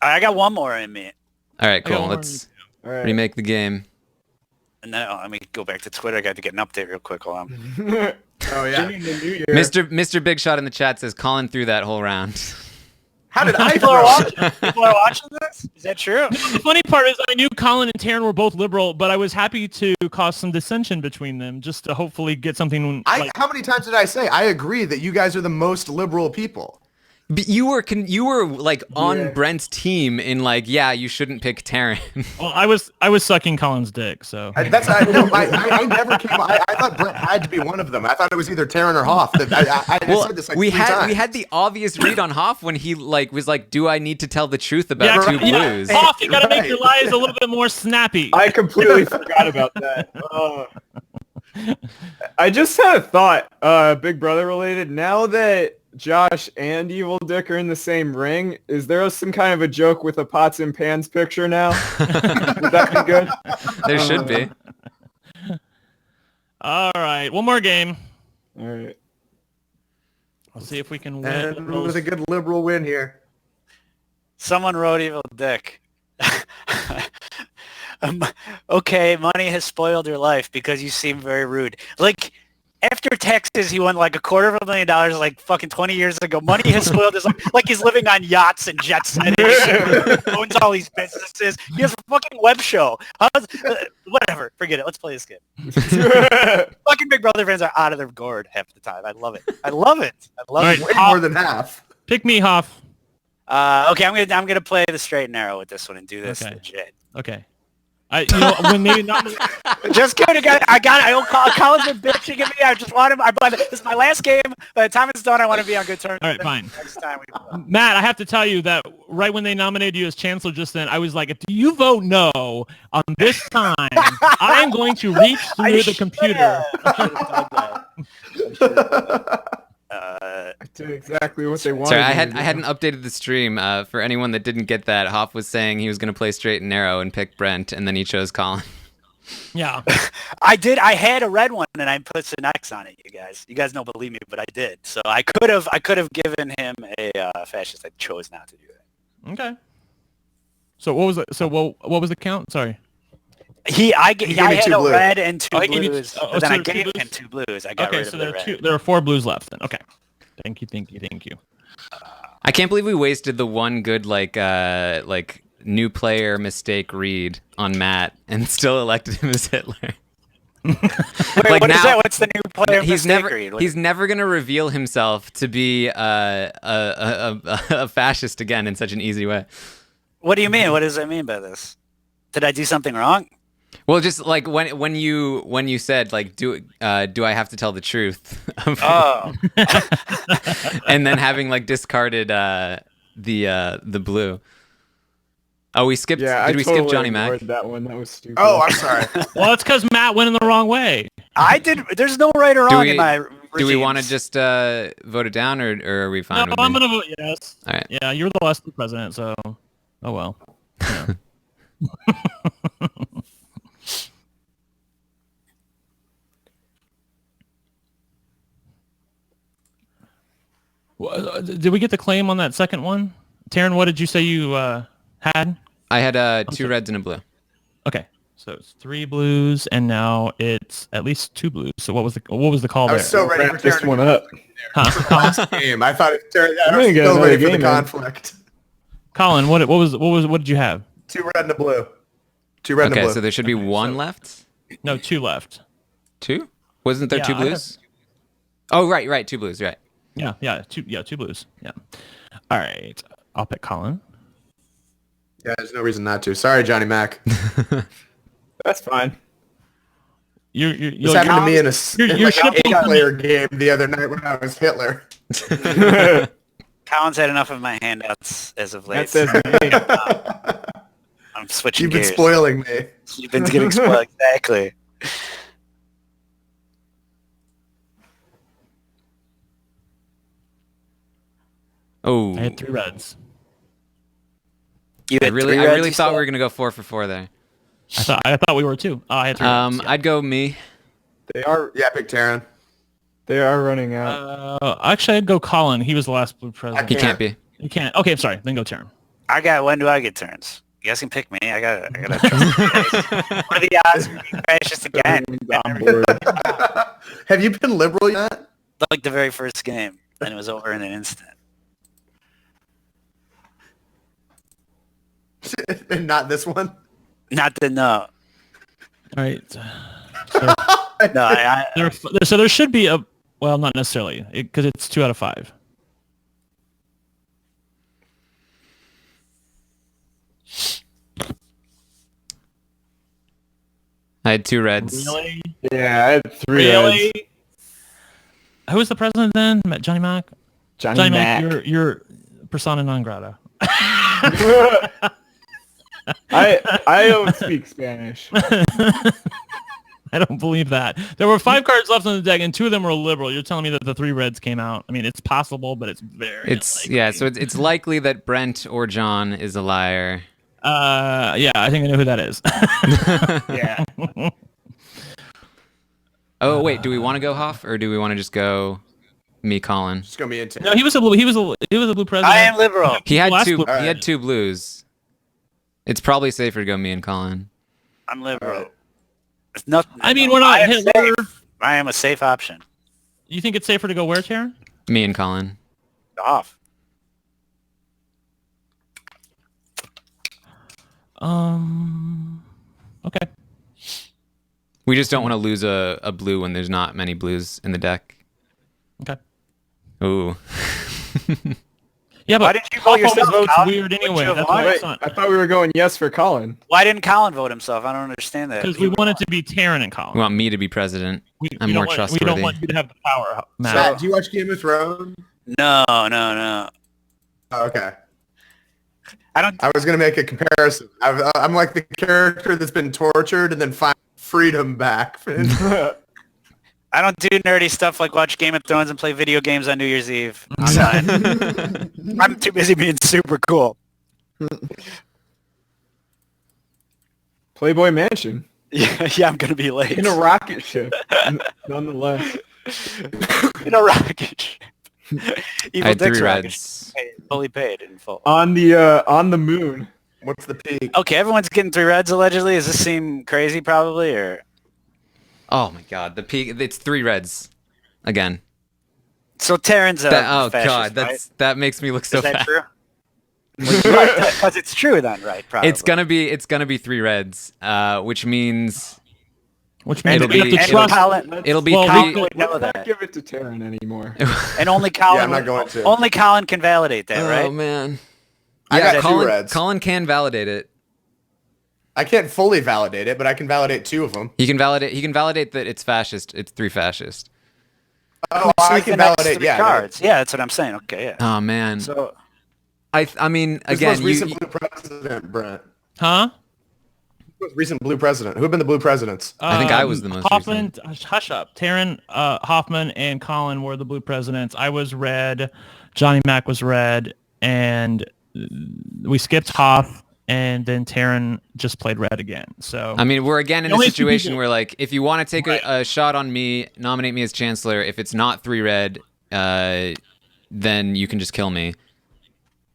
I got one more in me. All right, I got cool. one. All right. Remake the game. And then let me go back to Twitter. I got to get an update real quick. Hold on. Oh yeah. Beginning the new year. Mr. Big Shot in the chat says Colin threw that whole round. How did I People are throw? watching. People are watching this. Is that true? The funny part is I knew Colin and Taryn were both liberal, but I was happy to cause some dissension between them just to hopefully get something like... How many times did I say I agree that you guys are the most liberal people? But you were like on Yeah. Brent's team in like, yeah, you shouldn't pick Taryn. Well, I was sucking Colin's dick, so... I never came. I thought Brent had to be one of them. I thought it was either Taryn or Hoff. I Well, said this like we three had times. the obvious read on Hoff when he like was like, do I need to tell the truth about two blues? Hoff, you gotta make Right. your lies a little bit more snappy. I completely forgot about that. I just had a thought, Big Brother related. Now that Josh and Evil Dick are in the same ring, is there some kind of a joke with a pots and pans picture now? Would that be good? There should be. All right, one more game. All right. I'll see if we can win. And it was a good liberal win here. Someone wrote Evil Dick. Okay, money has spoiled your life because you seem very rude. Like, after taxes, he won like $250,000 like fucking 20 years ago. Money has spoiled his life. Like he's living on yachts and jet setting. Owns all these businesses. He has a fucking web show. Whatever. Forget it. Let's play this game. Fucking Big Brother fans are out of their gourd half the time. I love it. I love it. I love All it. right. Way more than half. Pick me, Hoff. Okay, I'm gonna play the straight and narrow with this one and do this Okay. legit. Okay. When they nominated... Just kidding. I got it. I owe Colin's been bitching at me. I just want him. This is my last game. By the time it's done, I want to be on good terms. All right, fine. Next time we play. Matt, I have to tell you that right when they nominated you as chancellor just then, I was like, if you vote no on this time, I'm going to reach through the computer. I did exactly what they wanted. Sorry, me I to do. hadn't updated the stream. For anyone that didn't get that, Hoff was saying he was going to play straight and narrow and pick Brent, and then he chose Colin. Yeah. I did. I had a red one, and I put an X on it. You guys don't believe me, but I did. So I could have given him a fascist. I chose not to do that. Okay. So what was it? So what was the count? Sorry. I gave me had two a blue. red and two Oh, he gave you- blues, oh, but so then I there were two gave blues? him two blues. I got Okay, rid so of there the are red. there are 4 blues left then. Okay. Thank you. I can't believe we wasted the one good like new player mistake read on Matt and still elected him as Hitler. Wait, Like what is now- that? What's the new player He's mistake never read? he's never gonna reveal himself to be a fascist again in such an easy way. What do you mean? What does that mean by this? Did I do something wrong? Well, just like when you said like do I have to tell the truth, Oh, and then having like discarded the blue. Oh, we skipped. Yeah, did I we totally skip Johnny Mac? ignored that one. That was stupid. Oh, I'm sorry. Well, it's because Matt went in the wrong way. I did. There's no right or wrong in my Do we want to regimes. just vote it down, or are we fine No, with I'm me? gonna vote yes. All right. Yeah, you're the last president, so oh well. Yeah. Did we get the claim on that second one? Taryn, what did you say you had? I had two reds and a blue. Okay, so it's 3 blues, and now it's at least 2 blues. So what was the call I there? was so ready for Wrap this Taryn one to up. Huh? last game. I thought I I'm was gonna get still another ready for the game, man. conflict. Colin, what did you have? 2 red and a blue. 2 red and a Okay, blue. so there should be one left. No, 2 left. 2? Wasn't there Yeah, 2 I have- blues? Oh, right, 2 blues, right. Yeah, 2 blues. Yeah. All right, I'll pick Colin. Yeah, there's no reason not to. Sorry, Johnny Mac. That's fine. This happened to me in you're like an shipping- 8-player game the other night when I was Hitler. Colin's had enough of my handouts as of late. That says me. I'm switching You've been gears. spoiling me. You've been getting spoiled. Exactly. Oh, I had 3 reds. You I had really 3 reds, you thought we said? were gonna go 4 for 4 there. I thought we were too. I had 3 reds. Yeah. I'd go me. They are Pick Taryn. running out. Actually, I'd go Colin. He was the last blue president. He Yeah. can't be. You can't. Okay, I'm sorry. Then go Taryn. When do I get turns? You guys can pick me. I gotta trust you guys. What are the odds of being fascist again? On board. Have you been liberal yet? Like the very first game, and it was over in an instant. And not this one? Not to know. All right. No, So there should be a, well, not necessarily, because it's 2 out of 5. I had 2 reds. Really? Yeah, I had 3 Really? reds. Who was the president then? Johnny Mac? Johnny Mac. You're persona non grata. I don't speak Spanish. I don't believe that. There were 5 cards left on the deck, and 2 of them were liberal. You're telling me that the 3 reds came out. I mean, it's possible, but it's very unlikely. Yeah, so it's likely that Brent or John is a liar. Yeah, I think I know who that is. yeah. Oh wait, do we want to go Hoff or do we want to just go me, Colin? Just go me into No, he was a blue president. I am liberal. He had Last 2. blue- He had 2 blues. It's probably safer to go me and Colin. I'm liberal. Alright. It's nothing. I mean, we're not I am Hitler. safe. I am a safe option. You think it's safer to go where, Taryn? Me and Colin. Off. Okay. We just don't want to lose a blue when there's not many blues in the deck. Okay. Ooh. Yeah, Why but didn't you vote yourself, vote's Colin? weird Wouldn't anyway. you have That's won? why Wait, it's not. I thought we were going yes for Colin. Why didn't Colin vote himself? I don't understand that. Because we want it to be Taryn and Colin. We want me to be president. I'm we more don't want, trustworthy. We don't want you to have the power, Matt. Matt, do you watch Game of Thrones? No. Oh, okay. I don't. I was going to make a comparison. I'm like the character that's been tortured and then find freedom back. I don't do nerdy stuff like watch Game of Thrones and play video games on New Year's Eve. I'm too busy being super cool. Playboy Mansion. Yeah, I'm gonna be late. In a rocket ship, nonetheless. In a rocket ship. I Evil had 3 Dick's rocket reds. ship. Fully paid in full. On the moon. What's the peak? Okay, everyone's getting 3 reds allegedly. Does this seem crazy probably or? Oh my god, the peak. It's 3 reds. Again. So Taryn's a Oh fascist, god, that makes me look so right? Is that bad. true? Right, because it's true then, right? Probably. It's gonna be 3 reds, which means Which means It'll we have be- to it'll- trust. Colin, it'll be Well, Colin three. would know Let's not that. give it to Taryn anymore. And only Colin. Yeah, I'm not going to. Only Colin can validate that, Oh right? man. I Yeah, got 2 Colin, reds. Colin can validate it. I can't fully validate it, but I can validate 2 of them. He can validate that it's fascist. It's 3 fascist. Oh, So I the can next validate, 3 yeah. cards. Yeah, that's what I'm saying. Okay, yeah. Oh man. So I mean Who's the again, most recent blue president, Brent? Huh? Who's the most recent blue president? Who have been the blue presidents? I think I was the most Hoffman, hush up. Taryn, Hoffman, and Colin were the blue presidents. I was red. Johnny Mac was red, and we skipped Hoff, and then Taryn just played red again. So I mean, we're again in The a only two situation people- where, like, if you want to take a shot on me, nominate me as chancellor. If it's not 3 red, then you can just kill me.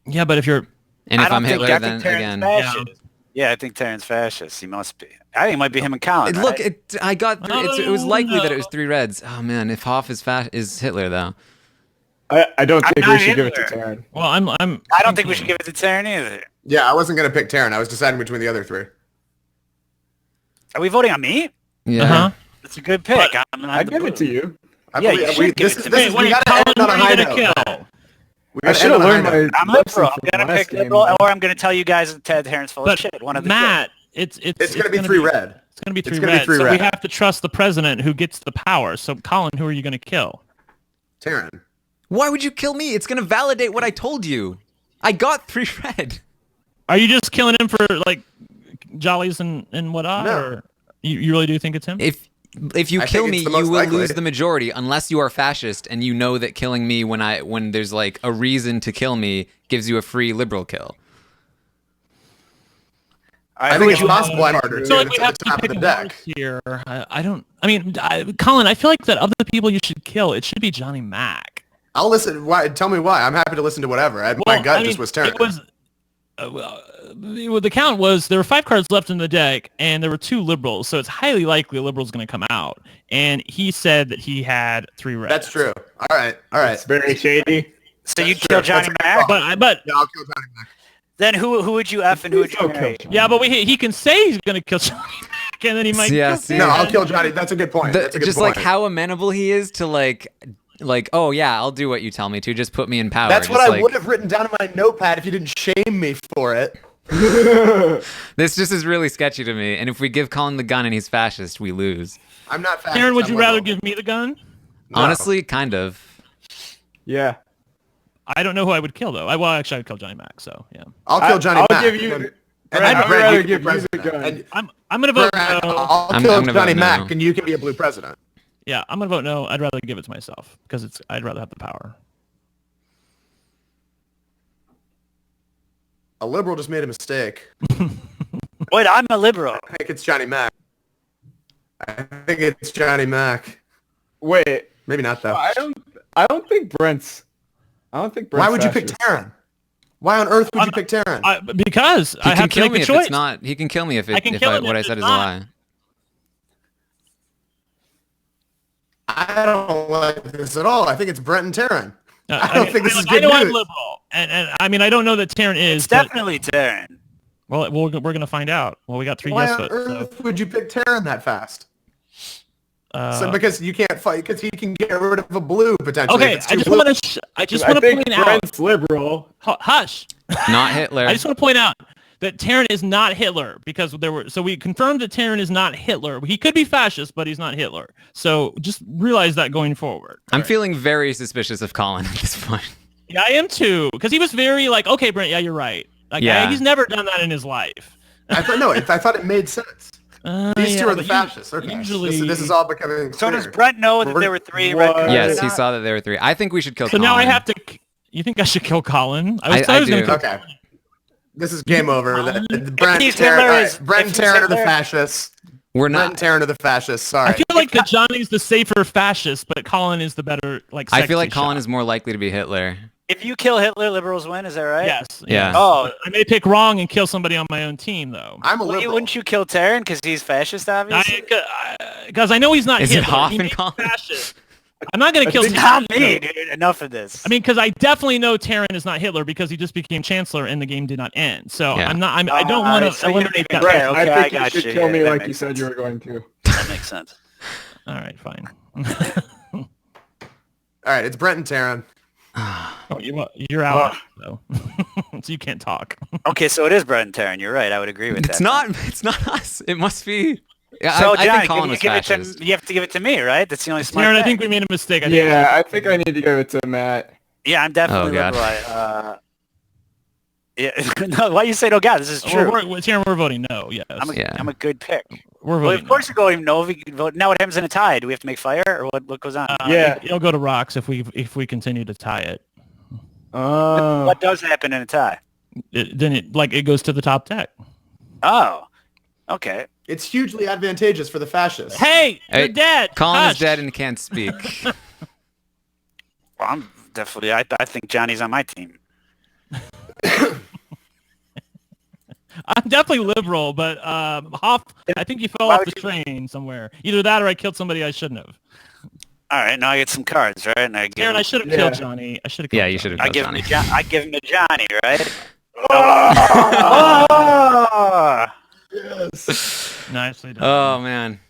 yeah, but if you're And if I'm I Hitler, think then Taryn's again, fascist. Yeah, I think Taryn's fascist. He must be. I think it might be him and Colin. look, right? I got. It was likely that it was no. 3 reds. Oh man, if Hoff is Hitler though. I don't I'm think not we should give it to Hitler. Taryn. well, I'm I don't think we should give it to Taryn either. Yeah, I wasn't going to pick Taryn. I was deciding between the other 3. Are we voting on me? Yeah. Uh-huh. That's a good pick. I'm not I'd the give blue. it to you. Yeah, you should give it to me. Wait, we got to Colin, end on a who are high you note. gonna kill? We I gotta should end have on a learned high note. my I'm lesson liberal. I'm from gonna last pick game. liberal, or I'm gonna tell you guys that Ted Taryn's full of shit. One of the two. Matt, it's It's going to be 3 red. It's gonna be It's 3 gonna be red. 3 So we red. have to trust the president who gets the power. So Colin, who are you gonna kill? Taryn. Why would you kill me? It's gonna validate what I told you. I got 3 red. Are you just killing him for like jollies and whatnot, No. or you really do think it's him? If you I kill think me, it's the you most will likely. lose the majority unless you are fascist and you know that killing me when there's like a reason to kill me gives you a free liberal kill. I think it's possible I'm harder, So like dude. we It's at have the to top of pick the one deck. here. I don't. I mean, Colin, I feel like that of the people you should kill, it should be Johnny Mac. I'll listen. Why? Tell me why. I'm happy to listen to whatever. My Well, gut I just mean, was Taryn. It was the count was there were 5 cards left in the deck, and there were 2 liberals, so it's highly likely a liberal's going to come out. And he said that he had 3 reds. That's true. All right. It's very shady. So you'd kill Johnny Mac? But Yeah, I'll kill Johnny Mac. Then who would you F and who would you marry? yeah, but he can say he's going to kill Johnny Mac, and then he might. Yeah, kill see. No, Taron. I'll kill Johnny. That's a good point. That's a good just point. like how amenable he is to like, oh yeah, I'll do what you tell me to. Just put me in power. That's what Just I like- would have written down in my notepad if you didn't shame me for it. This just is really sketchy to me. And if we give Colin the gun and he's fascist, we lose. I'm not fascist. Taron, would I'm you rather liberal. give me the gun? No. Honestly, kind of. Yeah. I don't know who I would kill though. Actually, I'd kill Johnny Mac. So yeah, I'll kill Johnny I'll Mac. give you. And I'd then rather Brent, you give can you be the gun. president. And I'm gonna vote Brent, no. I'll I'm kill gonna Johnny vote Mac, no. and you can be a blue president. Yeah, I'm gonna vote no. I'd rather give it to myself because I'd rather have the power. A liberal just made a mistake. Wait, I'm a liberal. I think it's Johnny Mac. I think it's Johnny Mac. Wait. Maybe not though. I don't think Brent's. Why would you pick fascist. Taron? Why on earth would you pick Taron? Because He I can have to kill make me a if choice. it's not. He can kill me if I can if kill him what I if said it's is a not. lie. I don't like this at all. I think it's Brent and Taron. I don't think this is I good know I'm news. liberal, and I mean I don't know that Taron is. It's definitely Taron. Well, we're gonna find out. Well, we got 3 Why yes on votes. earth would you pick Taron that fast? So, Because you can't fight, because he can get rid of a blue potentially. okay, if it's I too just blue. want to. I just I want to think point out. Brent's liberal. Hush. Not Hitler. I just want to point out that Taron is not Hitler because we confirmed that Taron is not Hitler. He could be fascist, but he's not Hitler. So just realize that going forward. I'm feeling very suspicious of Colin at this point. Yeah, I am too, because he was very like, okay, Brent, yeah, you're right. Like, Yeah. he's never done that in his life. I thought it made sense. These two are the fascists. Okay. Usually, This is all becoming So clear. does Brent know that there were 3 red What? cards? Yes, or he not? saw that there were 3. I think we should kill so Colin. now I have to. You think I should kill Colin? I was do. gonna kill Okay. This is game over. Brent, he's Taron, Hitler, all right, is- Brent if and he's Taron are the Hitler- fascists. We're Brent and not. Taron are the fascists. Sorry. I feel like that Johnny's the safer fascist, but Colin is the better like. I feel like sexy Colin shot. is more likely to be Hitler. If you kill Hitler, liberals win. Is that right? Yes. Yeah. Oh, I may pick wrong and kill somebody on my own team, though. I'm a liberal. wouldn't you kill Taron because he's fascist, obviously? Because I know he's not Is it Hitler. Hoff He and may be Colin? fascist. I'm not gonna kill. think- Not me, dude. Enough of this. I mean, because I definitely know Taron is not Hitler because he just became chancellor and the game did not end. So Yeah. I'm not. I don't want to so you don't eliminate even that. care. Brent, okay, I I think you got should you. kill Yeah, me that like makes you said sense. you were going to. That makes sense. All right, fine. All right, it's Brent and Taron. Oh, you're out, so so you can't talk. Okay, so it is Brent and Taron. You're right. I would agree with that. It's not. It's not us. It must be. Yeah, So, I John, think Colin was give it fascist. to, you have to give it to me, right? That's the only smart Taron, thing. I think we made a mistake. I think Yeah, I think I need to give it to Matt. Yeah, I'm definitely Oh, God. liberal. Yeah. No, why you say no? God, this is true. Taron, we're voting no. Yes, Yeah. I'm a good pick. we're Well, voting. of course you're going no. If you vote. Now what happens in a tie? Do we have to make fire, or what goes on? Yeah. It'll go to rocks if we continue to tie it. What does happen in a tie? Then it goes to the top deck. Oh, okay. It's hugely advantageous for the fascists. Hey, Hey, you're dead. Colin Hush. is dead and can't speak. Well, I'm definitely. I think Johnny's on my team. I'm definitely liberal, but Hoff, I think you fell Why off the would you- train somewhere. Either that or I killed somebody I shouldn't have. All right, now I get some cards, right? And I give Aaron, him, I should have Yeah. killed Johnny. I should have. Yeah, you should have I killed give Johnny. him to I give him to Johnny, right? Ah! Nicely done. Oh man.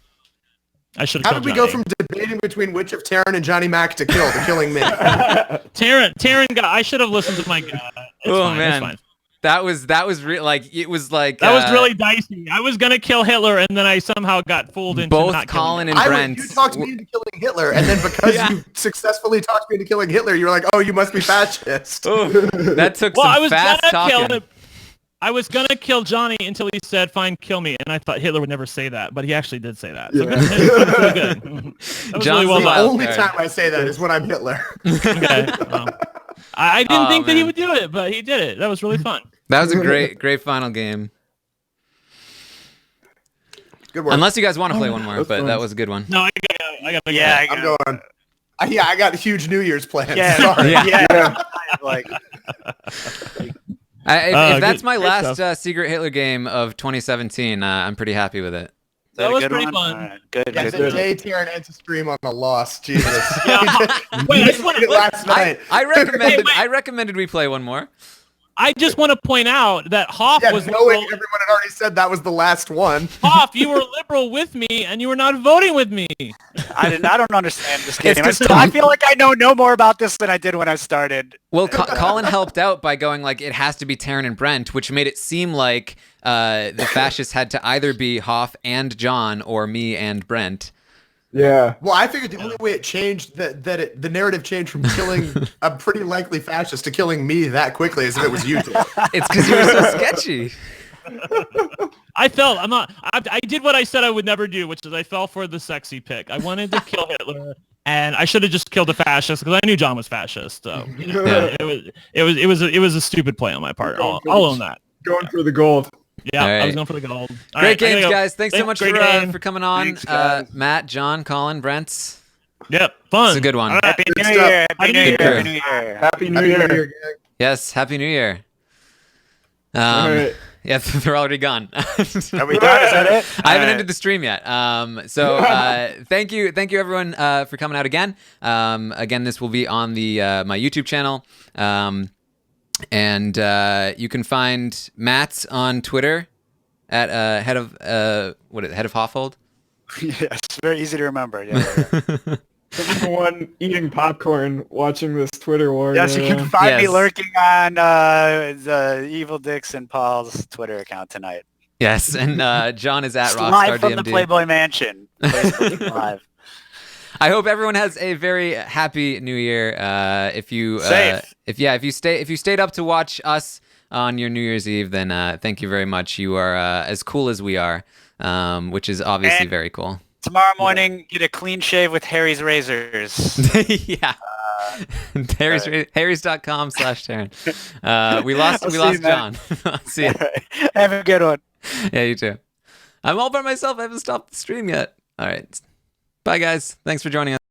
I should How have. did we go from debating between which of Taron and Johnny Mac to killing me? Taron? I should have listened to my gut. It's Oh, fine, man. It's fine. That was like it was like That was really dicey. I was gonna kill Hitler, and then I somehow got fooled into both not killing Colin him. and Brent. You talked me into killing Hitler, and then because Yeah. you successfully talked me into killing Hitler, you were like, "Oh, you must be fascist." Oh, that took Well, I some was fast gonna kill talking. him. I was gonna kill Johnny until he said, "Fine, kill me," and I thought Hitler would never say that, but he actually did say that. So Yeah. good. Really good. That was John's really well the The done. wild only card. time I say that is when I'm Hitler. Okay. Well, I didn't Oh, think that he man. would do it, but he did it. That was really fun. That was a great final game. Good work. Unless you guys want to play one more, That's but fun. that was a good one. No, I got. Yeah, I I'm go. going. I got huge New Year's plans. Yeah, Sorry. yeah. Yeah. Like, If that's my great last stuff. Secret Hitler game of 2017, I'm pretty happy with it. Is that was a good pretty one? fun. All right, good, Yeah, good, the good. day Taryn ends to stream on a loss. Jesus. Yeah. Wait, I just He wanna- did it last night. I recommended wait. I recommended we play one more. I just want to point out that Hoff Yeah, was knowing liberal. everyone had already said that was the last one. Hoff, you were liberal with me, and you were not voting with me. I don't understand this game. 'cause I feel like I know no more about this than I did when I started. Well, Colin helped out by going like it has to be Taryn and Brent, which made it seem like the fascists had to either be Hoff and John or me and Brent. Yeah. Well, I figured the only way it changed the narrative changed from killing a pretty likely fascist to killing me that quickly is if it was you two. It's because you were so sketchy. I did what I said I would never do, which is I fell for the sexy pick. I wanted to kill Hitler, and I should have just killed the fascist because I knew John was fascist. So it was a stupid play on my part. I'll own that. Going for the gold. Yeah, All right. I was going for the gold. All Great right, I gotta games, go. guys. Thanks so much Great game. for coming on. Thanks, guys. Matt, John, Colin, Brent. Yep, fun. It's a good one. All right. Happy New stuff. Year! Happy New Year! Good Happy New Year! Happy New Happy Year. New Year, gang. Yes, Happy New Year. All right. Yeah, they're already gone. Are we done? Is that it? I haven't All ended the stream yet. So thank you everyone for coming out again. Again, this will be on the my YouTube channel, and you can find Matt's on Twitter at head of head of Hoffold. Yes, it's very easy to remember. Yeah. The one eating popcorn, watching this Twitter war. Yes, you going can on. find me Yes. lurking on the Evil Dix and Paul's Twitter account tonight. Yes, and John is at Rockstar Live from the DMD. Playboy Mansion. Facebook Live. I hope everyone has a very happy New Year. If you Safe. if you stayed up to watch us on your New Year's Eve, then thank you very much. You are as cool as we are, which is obviously And- very cool. Tomorrow morning, get a clean shave with Harry's razors. Yeah. Harrys.com/Taryn. We lost I'll see you, John. See ya. Have a good one. Yeah, you too. I'm all by myself. I haven't stopped the stream yet. All right. Bye guys. Thanks for joining us.